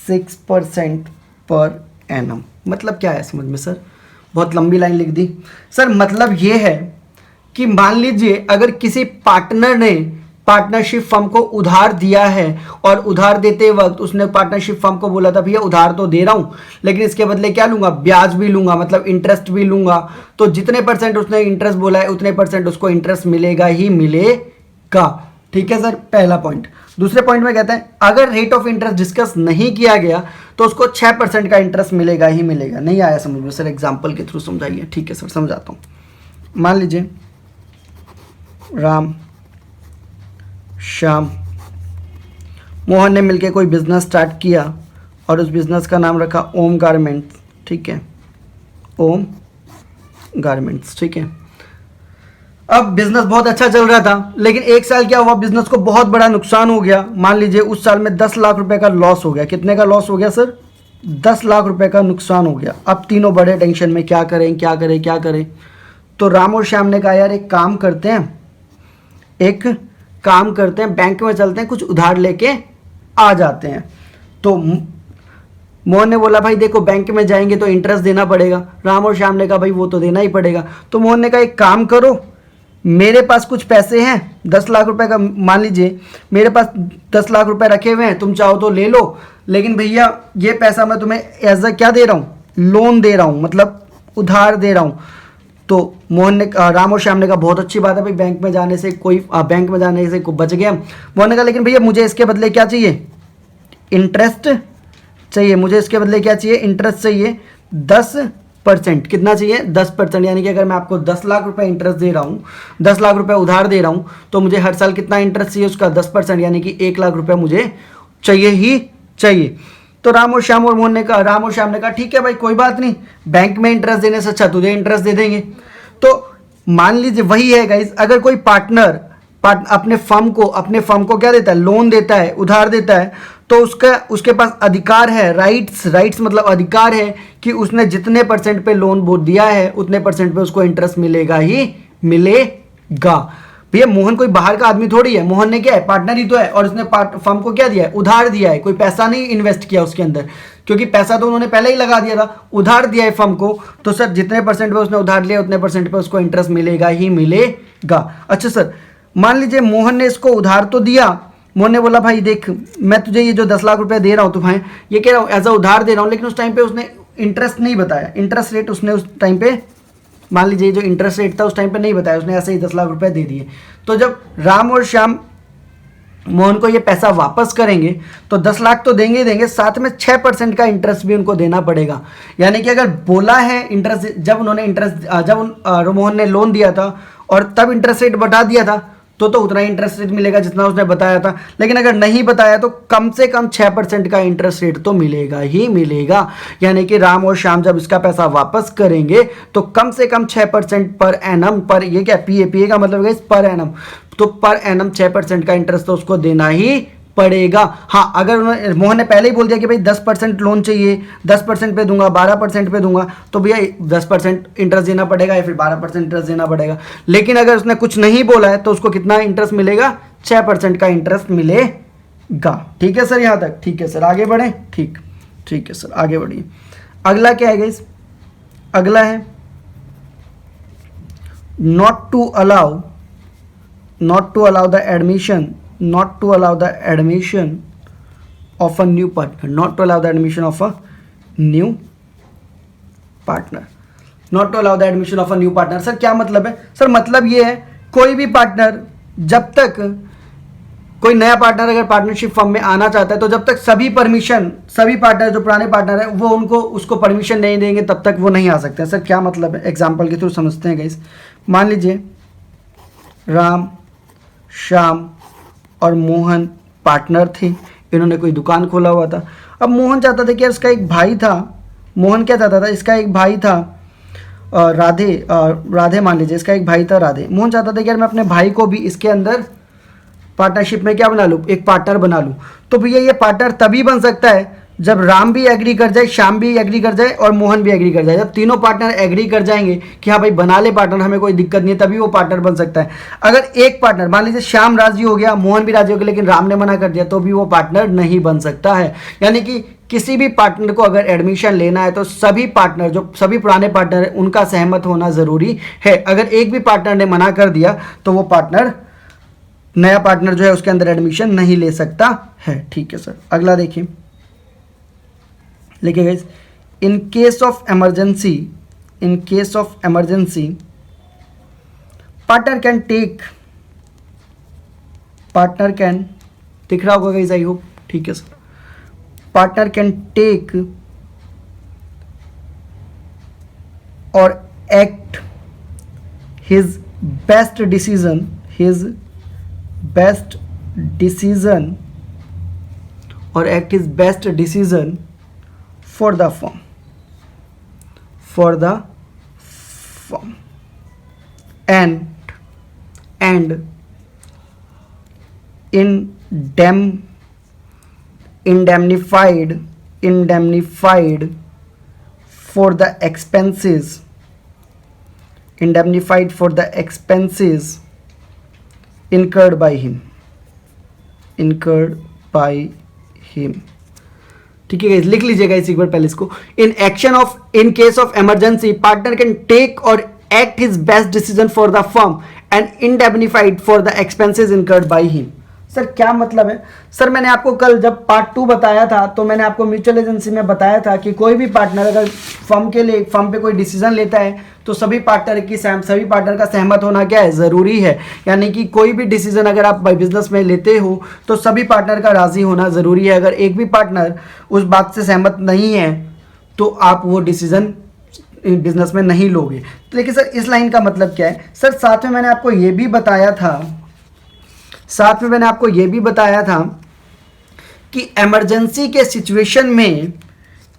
6% per annum। मतलब क्या है समझ में सर, बहुत लंबी लाइन लिख दी सर। मतलब ये है कि मान लीजिए अगर किसी पार्टनर ने पार्टनरशिप फर्म को उधार दिया है और उधार देते वक्त उसने पार्टनरशिप फर्म को बोला था भैया उधार तो दे रहा हूं लेकिन इसके बदले क्या लूंगा, ब्याज भी लूंगा, मतलब इंटरेस्ट भी लूंगा। तो जितने परसेंट उसने इंटरेस्ट बोला है उतने परसेंट उसको इंटरेस्ट मिलेगा ही मिलेगा। ठीक है सर, पहला पॉइंट। दूसरे पॉइंट में कहते हैं अगर रेट ऑफ इंटरेस्ट डिस्कस नहीं किया गया तो उसको 6% का इंटरेस्ट मिलेगा ही मिलेगा। नहीं आया समझ में सर, एग्जाम्पल के थ्रू समझाइए। ठीक है सर, समझाता हूं। मान लीजिए राम, श्याम, मोहन ने मिलकर कोई बिजनेस स्टार्ट किया और उस बिजनेस का नाम रखा ओम गारमेंट्स। ठीक है, ओम गारमेंट्स। ठीक है, अब बिजनेस बहुत अच्छा चल रहा था लेकिन एक साल क्या हुआ, बिजनेस को बहुत बड़ा नुकसान हो गया। मान लीजिए उस साल में 10 लाख रुपए का लॉस हो गया। कितने का लॉस हो गया सर, 10 लाख रुपए का नुकसान हो गया। अब तीनों बड़े टेंशन में, क्या करें। तो राम और श्याम ने कहा यार एक काम करते हैं, बैंक में चलते हैं, कुछ उधार लेके आ जाते हैं। तो मोहन ने बोला भाई देखो बैंक में जाएंगे तो इंटरेस्ट देना पड़ेगा। राम और श्याम ने कहा भाई वो तो देना ही पड़ेगा। तो मोहन ने कहा एक काम करो, मेरे पास कुछ पैसे हैं 10 लाख रुपए का, मान लीजिए मेरे पास 10 लाख रुपए रखे हुए हैं, तुम चाहो तो ले लो, लेकिन भैया ये पैसा मैं तुम्हें एज अ क्या दे रहा हूँ, लोन दे रहा हूँ, मतलब उधार दे रहा हूँ। तो मोहन ने राम और श्याम ने कहा बहुत अच्छी बात है भाई, बैंक में जाने से कोई बच गया। मोहन ने कहा लेकिन भैया मुझे इसके बदले क्या चाहिए, इंटरेस्ट चाहिए, मुझे इसके बदले क्या चाहिए, इंटरेस्ट चाहिए 10%। कितना चाहिए, 10%। यानी कि अगर मैं आपको 10 लाख रुपए इंटरेस्ट दे रहा हूँ, 10 लाख रुपए उधार दे रहा हूँ, तो मुझे हर साल कितना इंटरेस्ट चाहिए, उसका 10%, यानी कि 1 लाख रुपए मुझे चाहिए ही चाहिए। तो राम और श्याम ने कहा ठीक है भाई कोई बात नहीं, बैंक में इंटरेस्ट देने से अच्छा तुझे इंटरेस्ट दे देंगे। तो मान लीजिए वही है गाइस, अगर कोई पार्टनर अपने फर्म को क्या देता है, लोन देता है, उधार देता है, तो उसके पास अधिकार है, राइट्स मतलब अधिकार है कि उसने जितने परसेंट पे लोन दिया है उतने परसेंट पे उसको इंटरेस्ट मिलेगा ही मिलेगा। भैया मोहन कोई बाहर का आदमी थोड़ी है, मोहन ने क्या है, पार्टनर ही तो है, और उसने फर्म को क्या दिया है, उधार दिया है, कोई पैसा नहीं इन्वेस्ट किया उसके अंदर, क्योंकि पैसा तो उन्होंने पहले ही लगा दिया था, उधार दिया है फर्म को। तो सर जितने परसेंट पे उसने उधार लिया उतने परसेंट पे उसको इंटरेस्ट मिलेगा ही मिलेगा। अच्छा सर, मान लीजिए मोहन ने इसको उधार तो दिया, मोहन ने बोला भाई देख मैं तुझे ये जो 10 लाख रुपए दे रहा हूँ तुम्हें, ये कह रहा हूँ एज अ उधार दे रहा हूँ, लेकिन उस टाइम पे उसने इंटरेस्ट नहीं बताया, इंटरेस्ट रेट उसने उस टाइम पे, मान लीजिए जो इंटरेस्ट रेट था उस टाइम पे नहीं बताया, उसने ऐसे ही 10 लाख रुपए दे दिए। तो जब राम और श्याम मोहन को ये पैसा वापस करेंगे तो 10 लाख तो देंगे ही देंगे, साथ में 6% का इंटरेस्ट भी उनको देना पड़ेगा। यानी कि अगर बोला है इंटरेस्ट, जब मोहन ने लोन दिया था और तब इंटरेस्ट रेट बढ़ा दिया था तो उतना इंटरेस्ट रेट मिलेगा जितना उसने बताया था, लेकिन अगर नहीं बताया तो कम से कम 6% का इंटरेस्ट रेट तो मिलेगा ही मिलेगा। यानी कि राम और श्याम जब इसका पैसा वापस करेंगे तो कम से कम 6% पर एनम, पर ये क्या पीए का मतलब है पर एनम, तो पर एनम 6% का इंटरेस्ट तो उसको देना ही पड़ेगा। हाँ, अगर मोहन ने पहले ही बोल दिया कि भाई 10% लोन चाहिए, 10% पे दूंगा, 12% पे दूंगा, तो भैया 10% इंटरेस्ट देना पड़ेगा या फिर 12% इंटरेस्ट देना पड़ेगा। लेकिन अगर उसने कुछ नहीं बोला है तो उसको कितना इंटरेस्ट मिलेगा, 6% का इंटरेस्ट मिलेगा। ठीक है सर, यहाँ तक ठीक है सर, आगे बढ़े। ठीक है सर, आगे बढ़िए। अगला क्या है गाइस, अगला है not to allow the admission of a new partner, not to allow the admission of a new partner, sir क्या मतलब है, सर मतलब ये है कोई भी पार्टनर, जब तक कोई नया पार्टनर अगर पार्टनरशिप फर्म में आना चाहता है तो जब तक सभी पार्टनर जो पुराने पार्टनर है वो उसको परमिशन नहीं देंगे तब तक वो नहीं आ सकते हैं। सर क्या मतलब है, एग्जाम्पल के थ्रू समझते हैं गाइस। मान लीजिए राम, श्याम और मोहन पार्टनर थे, इन्होंने कोई दुकान खोला हुआ था। अब मोहन चाहता था कि यार इसका एक भाई था, मोहन क्या चाहता था, इसका एक भाई था राधे मान लीजिए इसका एक भाई था राधे। मोहन चाहता था कि यार मैं अपने भाई को भी इसके अंदर पार्टनरशिप में क्या बना लूँ, एक पार्टनर बना लूँ। तो भैया ये पार्टनर तभी बन सकता है जब राम भी एग्री कर जाए, श्याम भी एग्री कर जाए और मोहन भी एग्री कर जाए। जब तीनों पार्टनर एग्री कर जाएंगे कि हाँ भाई बना ले पार्टनर, हमें कोई दिक्कत नहीं है, तभी वो पार्टनर बन सकता है। अगर एक पार्टनर मान लीजिए श्याम राजी हो गया, मोहन भी राजी हो गया, लेकिन राम ने मना कर दिया, तो भी वो पार्टनर नहीं बन सकता है। यानी कि किसी भी पार्टनर को अगर एडमिशन लेना है तो सभी पार्टनर, जो सभी पुराने पार्टनर है, उनका सहमत होना जरूरी है। अगर एक भी पार्टनर ने मना कर दिया तो वो पार्टनर, नया पार्टनर जो है उसके अंदर एडमिशन नहीं ले सकता है। ठीक है सर, अगला देखिए, लिखिए guys, in case of emergency partner can दिख रहा होगा गाइस, आई होप। ठीक है सर, पार्टनर कैन टेक और act his best decision for the firm and indemnified for the expenses incurred by him। ठीक है, लिख लीजिएगा इस एक बार पहले इसको। In case of emergency partner can take और act his best decision for the firm and indemnified for the expenses incurred by him. Sir क्या मतलब है? सर मैंने आपको कल जब पार्ट 2 बताया था तो मैंने आपको म्यूचुअल एजेंसी में बताया था कि कोई भी पार्टनर अगर फर्म के लिए फर्म पे कोई डिसीजन लेता है तो सभी पार्टनर का सहमत होना क्या है, ज़रूरी है। यानी कि कोई भी डिसीजन अगर आप बिजनेस में लेते हो तो सभी पार्टनर का राज़ी होना ज़रूरी है। अगर एक भी पार्टनर उस बात से सहमत नहीं है तो आप वो डिसीजन बिजनेस में नहीं लोगे। तो लेकिन सर इस लाइन का मतलब क्या है? सर साथ में मैंने आपको ये भी बताया था कि इमरजेंसी के सिचुएशन में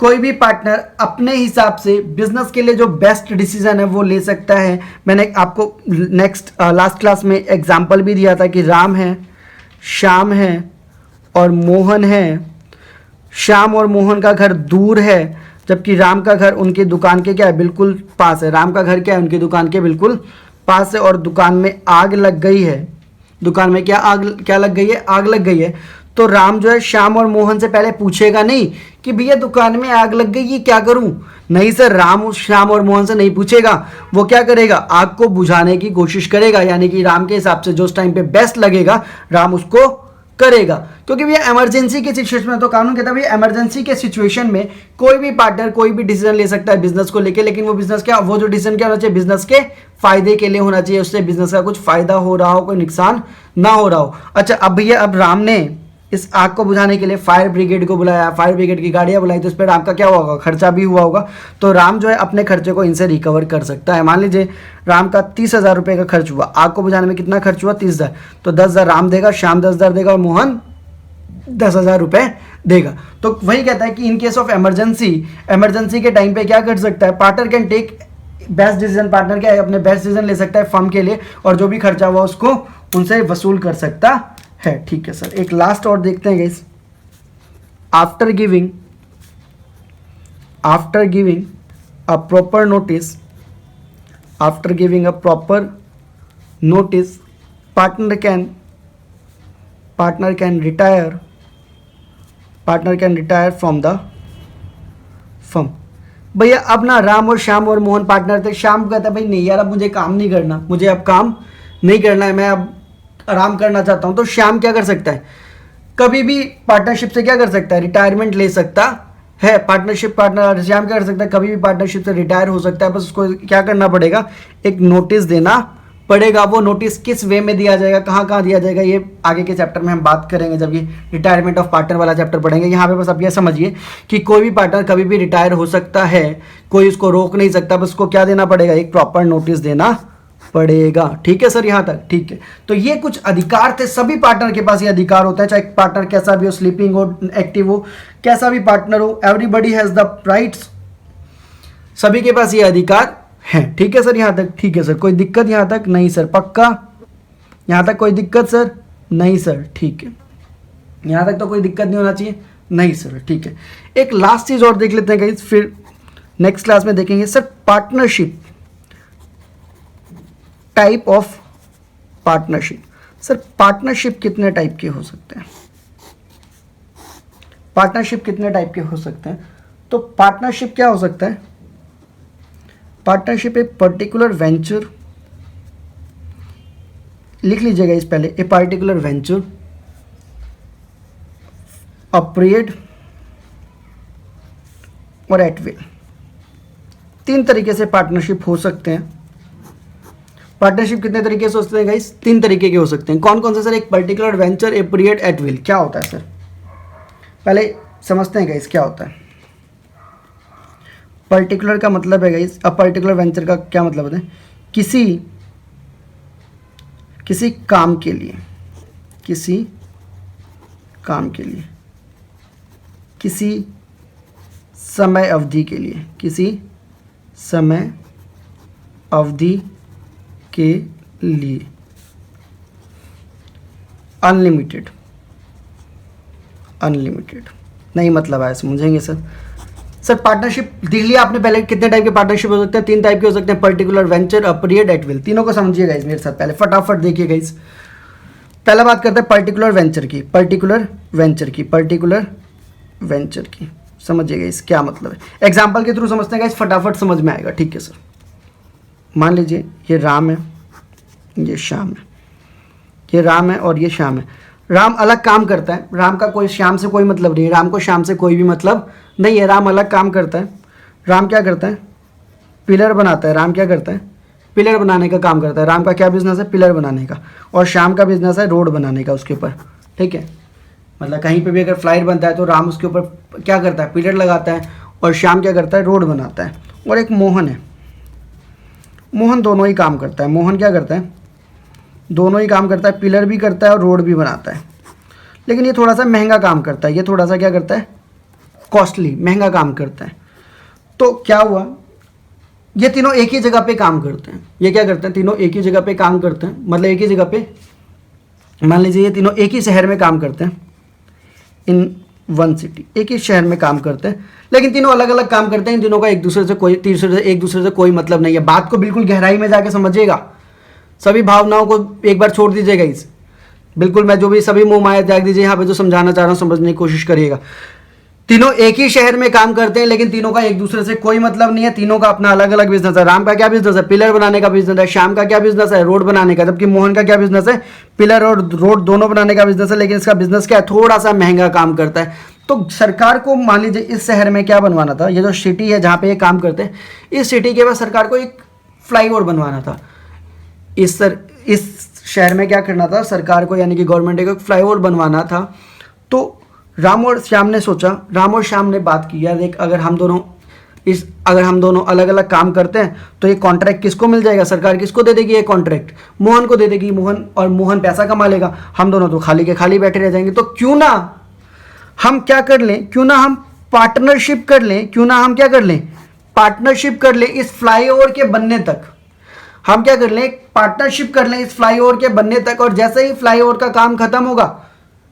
कोई भी पार्टनर अपने हिसाब से बिजनेस के लिए जो बेस्ट डिसीजन है वो ले सकता है। मैंने आपको लास्ट क्लास में एग्जांपल भी दिया था कि राम है, श्याम है और मोहन है। श्याम और मोहन का घर दूर है जबकि राम का घर उनकी दुकान के क्या है, बिल्कुल पास है। राम का घर क्या है, उनकी दुकान के बिल्कुल पास है और दुकान में आग लग गई है। दुकान में क्या लग गई है? आग लग गई है। तो राम जो है श्याम और मोहन से पहले पूछेगा नहीं कि भैया दुकान में आग लग गई, ये क्या करूं? नहीं सर, राम श्याम और मोहन से नहीं पूछेगा। वो क्या करेगा? आग को बुझाने की कोशिश करेगा। यानी कि राम के हिसाब से जो उस टाइम पे बेस्ट लगेगा राम उसको करेगा। क्योंकि भैया इमरजेंसी के सिचुएशन में, तो कानून कहता है भैया इमरजेंसी के सिचुएशन में कोई भी पार्टनर कोई भी डिसीजन ले सकता है बिजनेस को लेके, लेकिन वो बिजनेस क्या, वो जो डिसीजन क्या होना चाहिए, बिजनेस के फायदे के लिए होना चाहिए। उससे बिजनेस का कुछ फायदा हो रहा हो, कोई नुकसान ना हो रहा हो। अच्छा, अब भैया अब राम ने इस आग को बुझाने के लिए फायर ब्रिगेड को बुलाया, फायर ब्रिगेड की गाड़ियां बुलाई, तो इस पर राम का क्या हुआ होगा? खर्चा भी हुआ होगा। तो राम जो है अपने खर्चे को इनसे रिकवर कर सकता है। मान लीजिए राम का 30,000 रुपये का खर्च हुआ, आग को बुझाने में कितना खर्च हुआ? 30,000। तो 10,000 राम देगा, श्याम 10,000 देगा और मोहन 10,000 रुपये देगा। तो वही कहता है कि इन केस ऑफ इमरजेंसी के टाइम पे क्या कर सकता है, partner can take best decision. Partner क्या है, अपने बेस्ट डिसीजन ले सकता है फर्म के लिए और जो भी खर्चा हुआ उसको उनसे वसूल कर सकता है। ठीक है सर, एक लास्ट और देखते हैं guys. After giving a proper notice partner can retire from the firm. भैया अब ना राम और श्याम और मोहन पार्टनर थे। श्याम कहता है भाई नहीं यार, अब मुझे काम नहीं करना, मुझे अब काम नहीं करना है, मैं अब आराम करना चाहता हूं। तो श्याम क्या कर सकता है, कभी भी पार्टनरशिप से क्या कर सकता है, रिटायरमेंट ले सकता है। पार्टनर श्याम क्या कर सकता है, कभी भी पार्टनरशिप से रिटायर हो सकता है। बस उसको क्या करना पड़ेगा, एक नोटिस देना पड़ेगा। वो नोटिस किस वे में दिया जाएगा, कहाँ दिया जाएगा, ये आगे के चैप्टर में हम बात करेंगे जब ये रिटायरमेंट ऑफ पार्टनर वाला चैप्टर पढ़ेंगे। यहाँ पे बस आप ये समझिए कि कोई भी पार्टनर कभी भी रिटायर हो सकता है, कोई उसको रोक नहीं सकता। बस उसको क्या देना पड़ेगा, एक प्रॉपर नोटिस देना पड़ेगा। ठीक है सर, यहाँ तक ठीक है। तो ये कुछ अधिकार थे, सभी पार्टनर के पास ये अधिकार होता है, चाहे पार्टनर कैसा भी हो, स्लीपिंग हो, एक्टिव हो, कैसा भी पार्टनर हो, एवरीबडी हैज द राइट्स, सभी के पास ये अधिकार है। ठीक है सर, यहाँ तक ठीक है सर, कोई दिक्कत यहाँ तक? नहीं सर, पक्का यहाँ तक कोई दिक्कत सर? नहीं सर, ठीक है, यहाँ तक तो कोई दिक्कत नहीं होना चाहिए। नहीं सर, ठीक है। एक लास्ट चीज और देख लेते हैं गाइस, फिर नेक्स्ट क्लास में देखेंगे। Sir partnership, type of partnership. Sir partnership कितने टाइप के हो सकते हैं? पार्टनरशिप कितने टाइप के हो सकते हैं? तो पार्टनरशिप क्या हो सकता है, पार्टनरशिप एक पर्टिकुलर वेंचर, लिख लीजिएगा इस पहले, a particular venture, a period और एट विल। 3 तरीके से पार्टनरशिप हो सकते हैं। पार्टनरशिप कितने तरीके से हो सकते हैं गाइस? 3 तरीके के हो सकते हैं। कौन कौन से सर? एक particular venture, a period, at will. क्या होता है सर, पहले समझते हैं गाइस क्या होता है। पर्टिकुलर का मतलब है गाइस, अ पर्टिकुलर वेंचर का क्या मतलब होता है, किसी काम के लिए, किसी समय अवधि के लिए, किसी समय अवधि के लिए, अनलिमिटेड नहीं मतलब आया, समझेंगे सर। सर पार्टनरशिप देख लिया आपने पहले, कितने टाइप के पार्टनरशिप हो सकते हैं? 3 टाइप के हो सकते हैं, particular venture, a period, at will. तीनों को समझिएगा गाइस मेरे साथ, पहले फटाफट देखिए गाइस। पहला बात करते हैं पर्टिकुलर वेंचर की, समझिएगा गाइस क्या मतलब है। एग्जाम्पल के थ्रू समझते हैं गाइस, फटाफट समझ में आएगा। ठीक है सर, मान लीजिए ये राम है, ये श्याम है, ये राम है और ये श्याम है। राम अलग काम करता है, राम का कोई श्याम से कोई मतलब नहीं है, राम को श्याम से कोई भी मतलब नहीं है, राम अलग काम करता है। राम क्या करता है? पिलर बनाता है। राम क्या करता है? पिलर बनाने का काम करता है। राम का क्या बिजनेस है? पिलर बनाने का। और श्याम का बिजनेस है रोड बनाने का उसके ऊपर, ठीक है। मतलब कहीं पे भी अगर फ्लाइट बनता है तो राम उसके ऊपर क्या करता है? पिलर लगाता है, और श्याम क्या करता है? रोड बनाता है। और एक मोहन है, मोहन दोनों ही काम करता है। मोहन क्या करता है? दोनों ही काम करता है, पिलर भी करता है और रोड भी बनाता है। लेकिन ये थोड़ा सा महंगा काम करता है, ये थोड़ा सा क्या करता है? कॉस्टली, महंगा काम करता है। तो क्या हुआ, ये तीनों एक ही जगह पे काम करते हैं। ये क्या करते हैं? तीनों एक ही जगह पे काम करते हैं, मतलब एक ही जगह पे, मान लीजिए ये तीनों एक ही शहर में काम करते हैं, इन वन सिटी, एक ही शहर में काम करते हैं, लेकिन तीनों अलग अलग काम करते हैं। इन तीनों का एक दूसरे से कोई मतलब नहीं है। बात को बिल्कुल गहराई में जाके समझिएगा, सभी भावनाओं को एक बार छोड़ दीजिएगा इस, बिल्कुल मैं जो भी सभी मोह माया त्याग दीजिए। यहाँ पे जो समझाना चाह रहा हूँ समझने की कोशिश करिएगा। तीनों एक ही शहर में काम करते हैं, लेकिन तीनों का एक दूसरे से कोई मतलब नहीं है। तीनों का अपना अलग अलग बिजनेस है। राम का क्या बिजनेस है? पिलर बनाने का बिजनेस है। श्याम का क्या बिजनेस है? रोड बनाने का। जबकि मोहन का क्या बिजनेस है? पिलर और रोड दोनों बनाने का बिजनेस है, लेकिन इसका बिजनेस क्या है? थोड़ा सा महंगा काम करता है। तो सरकार को मान लीजिए इस शहर में क्या बनवाना था, ये जो सिटी है जहाँ पे ये काम करते हैं, इस सिटी के बाद सरकार को एक फ्लाईओवर बनवाना था। इस शहर में क्या करना था सरकार को, यानी कि गवर्नमेंट को एक फ्लाईओवर बनवाना था। तो राम और श्याम ने सोचा, राम और श्याम ने बात की, यार देख अगर हम दोनों अलग अलग काम करते हैं तो ये कॉन्ट्रैक्ट किसको मिल जाएगा? सरकार किसको दे देगी ये कॉन्ट्रैक्ट? मोहन को दे देगी। मोहन पैसा कमा लेगा, हम दोनों तो खाली के खाली बैठे रह जाएंगे। तो क्यों ना हम क्या कर लें, क्यों ना हम पार्टनरशिप कर लें, क्यों ना हम क्या कर लें? पार्टनरशिप कर लें इस फ्लाईओवर के बनने तक। हम क्या कर लें? पार्टनरशिप कर लें इस फ्लाईओवर के बनने तक, और जैसे ही फ्लाईओवर का काम खत्म होगा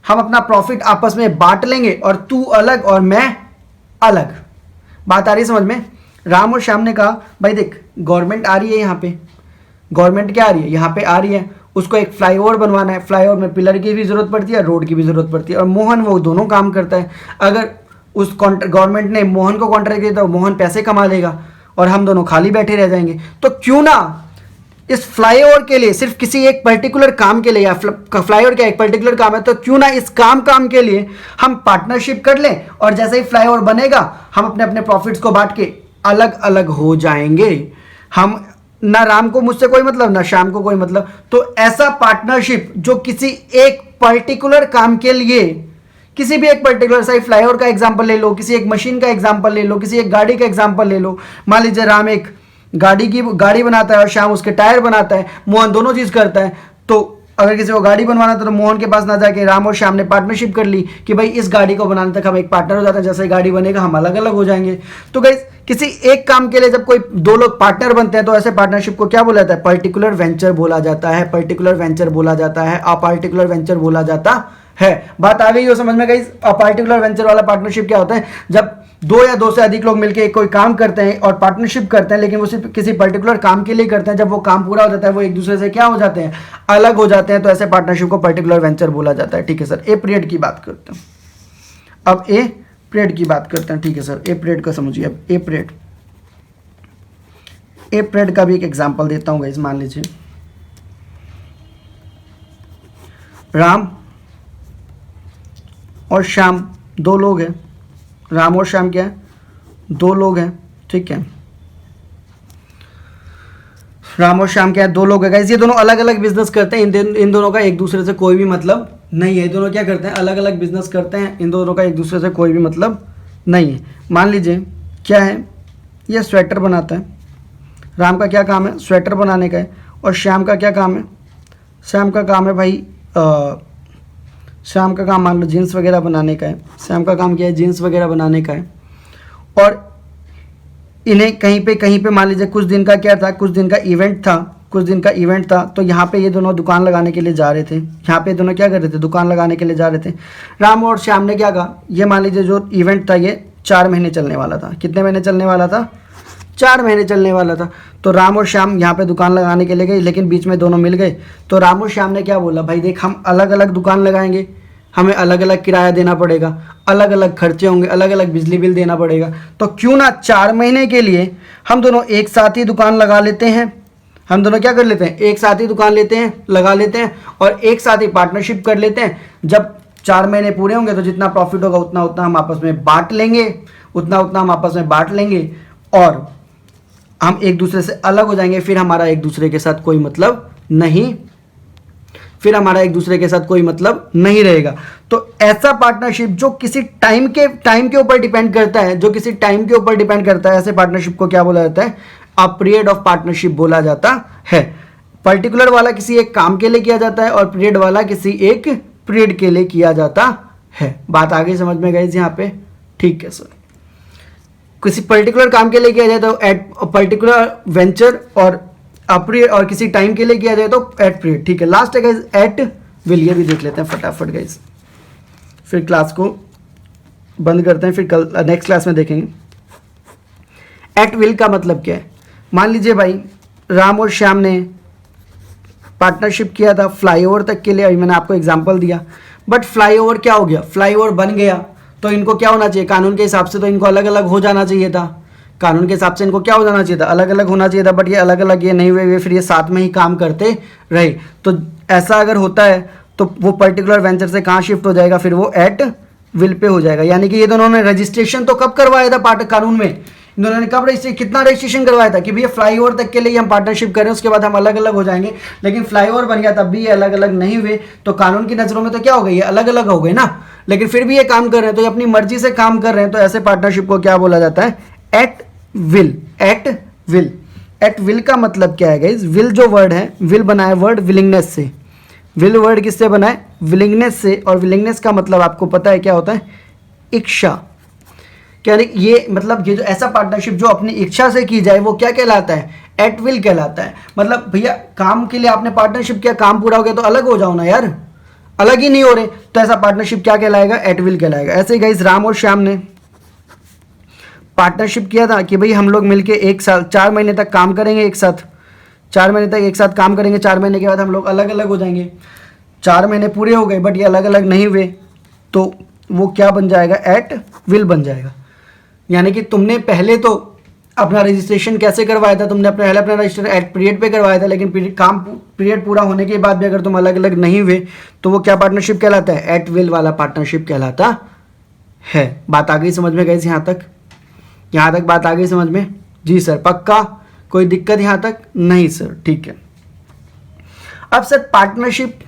हम अपना प्रॉफिट आपस में बांट लेंगे, और तू अलग और मैं अलग। बात आ रही समझ में? राम और श्याम ने कहा भाई देख गवर्नमेंट आ रही है यहाँ पे, गवर्नमेंट क्या आ रही है यहाँ पे आ रही है, उसको एक फ्लाईओवर बनवाना है। फ्लाईओवर में पिलर की भी जरूरत पड़ती है, रोड की भी जरूरत पड़ती है, और मोहन वो दोनों काम करता है। अगर उस गवर्नमेंट ने मोहन को कॉन्ट्रैक्ट दिया तो मोहन पैसे कमा लेगा और हम दोनों खाली बैठे रह जाएंगे। तो क्यों ना इस फ्लाईओवर के लिए, सिर्फ किसी एक पर्टिकुलर काम के लिए, या फ्लाईओवर का एक पर्टिकुलर काम है, तो क्यों ना इस काम के लिए हम पार्टनरशिप कर लें, और जैसे ही फ्लाईओवर बनेगा हम अपने अपने प्रॉफिट्स को बांट के अलग अलग हो जाएंगे। हम ना राम को मुझसे कोई मतलब, ना श्याम को कोई मतलब। तो ऐसा पार्टनरशिप जो किसी एक पर्टिकुलर काम के लिए, किसी भी एक पर्टिकुलर, सही फ्लाईओवर का एग्जांपल ले लो, किसी एक मशीन का एग्जांपल ले लो, किसी एक गाड़ी का एग्जांपल ले लो। मान लीजिए राम एक गाड़ी बनाता है और श्याम उसके टायर बनाता है, मोहन दोनों चीज करता है। तो अगर किसी को गाड़ी बनवाना था तो मोहन के पास ना जाके राम और श्याम ने पार्टनरशिप कर ली कि भाई इस गाड़ी को बनाने तक हम एक पार्टनर हो जाते हैं, जैसे गाड़ी बनेगा हम अलग अलग हो जाएंगे। तो गाइस किसी एक काम के लिए जब कोई दो लोग पार्टनर बनते हैं तो ऐसे पार्टनरशिप को क्या बोला जाता है? पर्टिकुलर वेंचर बोला जाता है, पर्टिकुलर वेंचर बोला जाता है, अपार्टिकुलर वेंचर बोला जाता है। बात आ गई हो समझ में गाइस? अपार्टिकुलर वेंचर वाला पार्टनरशिप क्या होता है? जब दो या दो से अधिक लोग मिलकर कोई काम करते हैं और पार्टनरशिप करते हैं, लेकिन वो सिर्फ किसी पर्टिकुलर काम के लिए करते हैं। जब वो काम पूरा हो जाता है वो एक दूसरे से क्या हो जाते हैं? अलग हो जाते हैं। तो ऐसे पार्टनरशिप को पर्टिकुलर वेंचर बोला जाता है। ठीक है सर, ए पीरियड की बात करते हैं। अब ए पीरियड की बात करते हैं। ठीक है सर, ए पीरियड का समझिए। अब ए पीरियड का भी एक एग्जाम्पल देता हूँ गाइस। मान लीजिए राम और श्याम दो लोग हैं। राम और श्याम क्या है? दो लोग हैं। ठीक है, राम और श्याम क्या है? दो लोग हैं गाइस। ये दोनों अलग अलग बिजनेस करते हैं। इन दोनों का एक दूसरे से कोई भी मतलब नहीं है। ये दोनों क्या करते हैं? अलग अलग बिजनेस करते हैं। इन दोनों का एक दूसरे से कोई भी मतलब नहीं है। मान लीजिए क्या है, ये स्वेटर बनाता है। राम का क्या काम है? स्वेटर बनाने का है। और श्याम का क्या काम है? श्याम का काम है भाई श्याम का काम मान लो जीन्स वगैरह बनाने का है। श्याम का काम क्या है? जीन्स वगैरह बनाने का है। और इन्हें कहीं पे मान लीजिए कुछ दिन का क्या था, कुछ दिन का इवेंट था। तो यहाँ पे ये दोनों दुकान लगाने के लिए जा रहे थे। यहाँ पे दोनों क्या कर रहे थे? दुकान लगाने के लिए जा रहे थे। राम और श्याम ने क्या कहा, ये मान लीजिए जो इवेंट था ये 4 महीने चलने वाला था। कितने महीने चलने वाला था? 4 महीने चलने वाला था। तो राम और श्याम यहाँ पे दुकान लगाने के लिए गए, लेकिन बीच में दोनों मिल गए। तो राम और श्याम ने क्या बोला, भाई देख हम अलग अलग दुकान लगाएंगे, हमें अलग अलग किराया देना पड़ेगा, अलग अलग खर्चे होंगे, अलग अलग बिजली बिल देना पड़ेगा। तो क्यों ना 4 महीने के लिए हम दोनों एक साथ ही दुकान लगा लेते हैं। हम दोनों क्या कर लेते हैं, एक साथ ही दुकान लेते हैं, लगा लेते हैं और एक साथ ही पार्टनरशिप कर लेते हैं। जब 4 महीने पूरे होंगे तो जितना प्रॉफिट होगा उतना उतना हम आपस में बांट लेंगे, और हम एक दूसरे से अलग हो जाएंगे। फिर हमारा एक दूसरे के साथ कोई मतलब नहीं रहेगा। तो ऐसा पार्टनरशिप जो किसी टाइम के ऊपर डिपेंड करता है, ऐसे पार्टनरशिप को क्या बोला जाता है, अ पीरियड ऑफ पार्टनरशिप बोला जाता है। पर्टिकुलर वाला किसी एक काम के लिए किया जाता है और पीरियड वाला किसी एक पीरियड के लिए किया जाता है। बात आगे समझ में गई यहाँ पे, ठीक है सर। किसी पर्टिकुलर काम के लिए किया जाए तो एट पर्टिकुलर वेंचर, और पीरियड, और किसी टाइम के लिए किया जाए तो एट पीरियड, ठीक है। लास्ट है गाइस एट विल, ये भी देख लेते हैं फटाफट गाइस, फिर क्लास को बंद करते हैं, फिर कल नेक्स्ट क्लास में देखेंगे। एट विल का मतलब क्या है। मान लीजिए भाई राम और श्याम ने पार्टनरशिप किया था फ्लाईओवर तक के लिए, अभी मैंने आपको एग्जांपल दिया, बट फ्लाईओवर क्या हो गया, फ्लाईओवर बन गया तो इनको क्या होना चाहिए, कानून के हिसाब से तो इनको अलग अलग हो जाना चाहिए था, कानून के हिसाब से इनको क्या हो जाना चाहिए था, अलग अलग होना चाहिए था। बट ये अलग अलग ये नहीं हुए, फिर ये साथ में ही काम करते रहे। तो ऐसा अगर होता है तो वो पर्टिकुलर वेंचर से कहाँ शिफ्ट हो जाएगा, फिर वो एट विल पे हो जाएगा। यानी कि ये दोनों ने रजिस्ट्रेशन तो कब करवाया था कानून में, इन दोनों ने कब कितना रजिस्ट्रेशन करवाया था कि भैया फ्लाईओवर तक के लिए हम पार्टनरशिप करें, उसके बाद हम अलग अलग हो जाएंगे। लेकिन फ्लाईओवर बन गया तब भी ये अलग अलग नहीं हुए, तो कानून की नज़रों में तो क्या हो गई, ये अलग अलग हो गए ना। लेकिन फिर भी ये काम कर रहे हैं, तो ये अपनी मर्जी से काम कर रहे हैं, तो ऐसे पार्टनरशिप को क्या बोला जाता है, एट विल। एट विल का मतलब क्या है गाइस, विल जो वर्ड है, विल बना है वर्ड विलिंगनेस से। विल वर्ड किससे बना है, विलिंगनेस से, और विलिंगनेस का मतलब आपको पता है क्या होता है, इच्छा। क्या ये मतलब ये जो ऐसा पार्टनरशिप जो अपनी इच्छा से की जाए वो क्या कहलाता है, एट विल कहलाता है। मतलब भैया काम के लिए आपने पार्टनरशिप किया, काम पूरा हो गया तो अलग हो जाओ ना यार, अलग ही नहीं हो रहे, तो ऐसा पार्टनरशिप क्या कहलाएगा, एट विल कहलाएगा। ऐसे ही गाइस राम और श्याम ने पार्टनरशिप किया था कि भाई हम लोग मिलके 1 साल 4 महीने तक काम करेंगे एक साथ, 4 महीने तक एक साथ काम करेंगे, 4 महीने के बाद हम लोग अलग अलग हो जाएंगे। 4 महीने पूरे हो गए बट ये अलग अलग नहीं हुए, तो वो क्या बन जाएगा, एट विल बन जाएगा। यानी कि तुमने पहले तो अपना रजिस्ट्रेशन कैसे करवाया था, तुमने पहले अपना रजिस्ट्रेशन एट पीरियड पे करवाया था, लेकिन पीरियड पूरा होने के बाद भी अगर तुम अलग अलग नहीं हुए तो वो क्या पार्टनरशिप कहलाता है, एट विल वाला पार्टनरशिप कहलाता है। बात आ गई समझ में गई यहाँ तक बात आ गई समझ में, जी सर पक्का, कोई दिक्कत यहाँ तक नहीं सर, ठीक है। अब सर पार्टनरशिप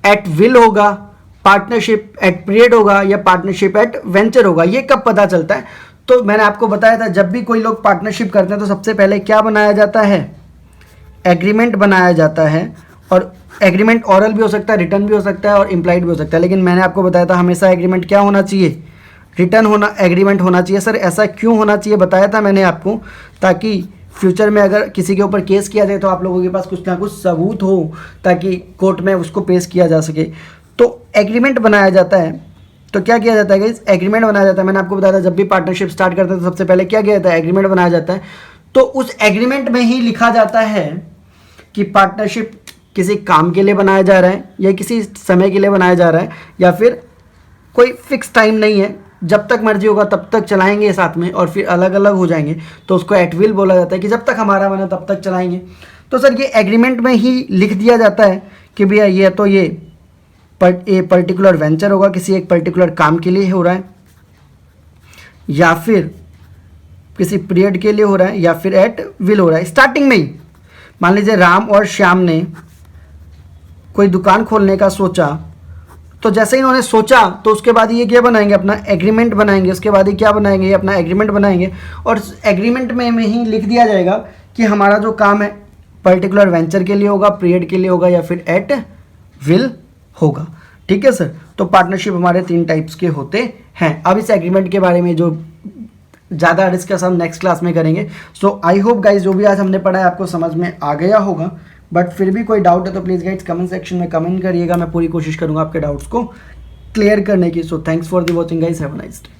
एट विल होगा, पार्टनरशिप एट पीरियड होगा, या पार्टनरशिप एट वेंचर होगा, ये कब पता चलता है। तो मैंने आपको बताया था जब भी कोई लोग पार्टनरशिप करते हैं तो सबसे पहले क्या बनाया जाता है, एग्रीमेंट बनाया जाता है। और एग्रीमेंट ऑरल भी हो सकता है, रिटर्न भी हो सकता है और इम्प्लाइड भी हो सकता है। लेकिन मैंने आपको बताया था हमेशा एग्रीमेंट क्या होना चाहिए, रिटर्न होना, एग्रीमेंट होना चाहिए। सर ऐसा क्यों होना चाहिए बताया था मैंने आपको, ताकि फ्यूचर में अगर किसी के ऊपर केस किया जाए तो आप लोगों के पास कुछ ना कुछ सबूत हो, ताकि कोर्ट में उसको पेश किया जा सके। तो एग्रीमेंट बनाया जाता है। तो क्या किया जाता है गाइस, एग्रीमेंट बनाया जाता है। मैंने आपको बताया था जब भी पार्टनरशिप स्टार्ट करते हैं तो सबसे पहले क्या किया जाता है, एग्रीमेंट बनाया जाता है। तो उस एग्रीमेंट में ही लिखा जाता है कि पार्टनरशिप किसी काम के लिए बनाया जा रहा है या किसी समय के लिए बनाया जा रहा है, या फिर कोई फिक्स टाइम नहीं है, जब तक मर्जी होगा तब तक चलाएंगे साथ में और फिर अलग अलग हो जाएंगे। तो उसको एट विल बोला जाता है कि जब तक हमारा बना तब तक चलाएंगे। तो सर ये एग्रीमेंट में ही लिख दिया जाता है कि भैया ये तो ये पर्टिकुलर वेंचर होगा, किसी एक पर्टिकुलर काम के लिए हो रहा है, या फिर किसी पीरियड के लिए हो रहा है, या फिर एट विल हो रहा है। स्टार्टिंग में ही मान लीजिए राम और श्याम ने कोई दुकान खोलने का सोचा, तो जैसे ही इन्होंने सोचा तो उसके बाद ये क्या बनाएंगे, अपना एग्रीमेंट बनाएंगे। उसके बाद ये क्या बनाएंगे, ये अपना एग्रीमेंट बनाएंगे, और एग्रीमेंट में ही लिख दिया जाएगा कि हमारा जो काम है पर्टिकुलर वेंचर के लिए होगा, पीरियड के लिए होगा, या फिर एट विल होगा। ठीक है सर। तो पार्टनरशिप हमारे 3 टाइप्स के होते हैं। अब इस एग्रीमेंट के बारे में जो ज़्यादा डिस्कस हम नेक्स्ट क्लास में करेंगे। सो आई होप गाइज जो भी आज हमने पढ़ा है आपको समझ में आ गया होगा। बट फिर भी कोई डाउट है तो प्लीज़ गाइज कमेंट सेक्शन में कमेंट करिएगा, मैं पूरी कोशिश करूँगा आपके डाउट्स को क्लियर करने की। So thanks for the watching guys, have a nice day.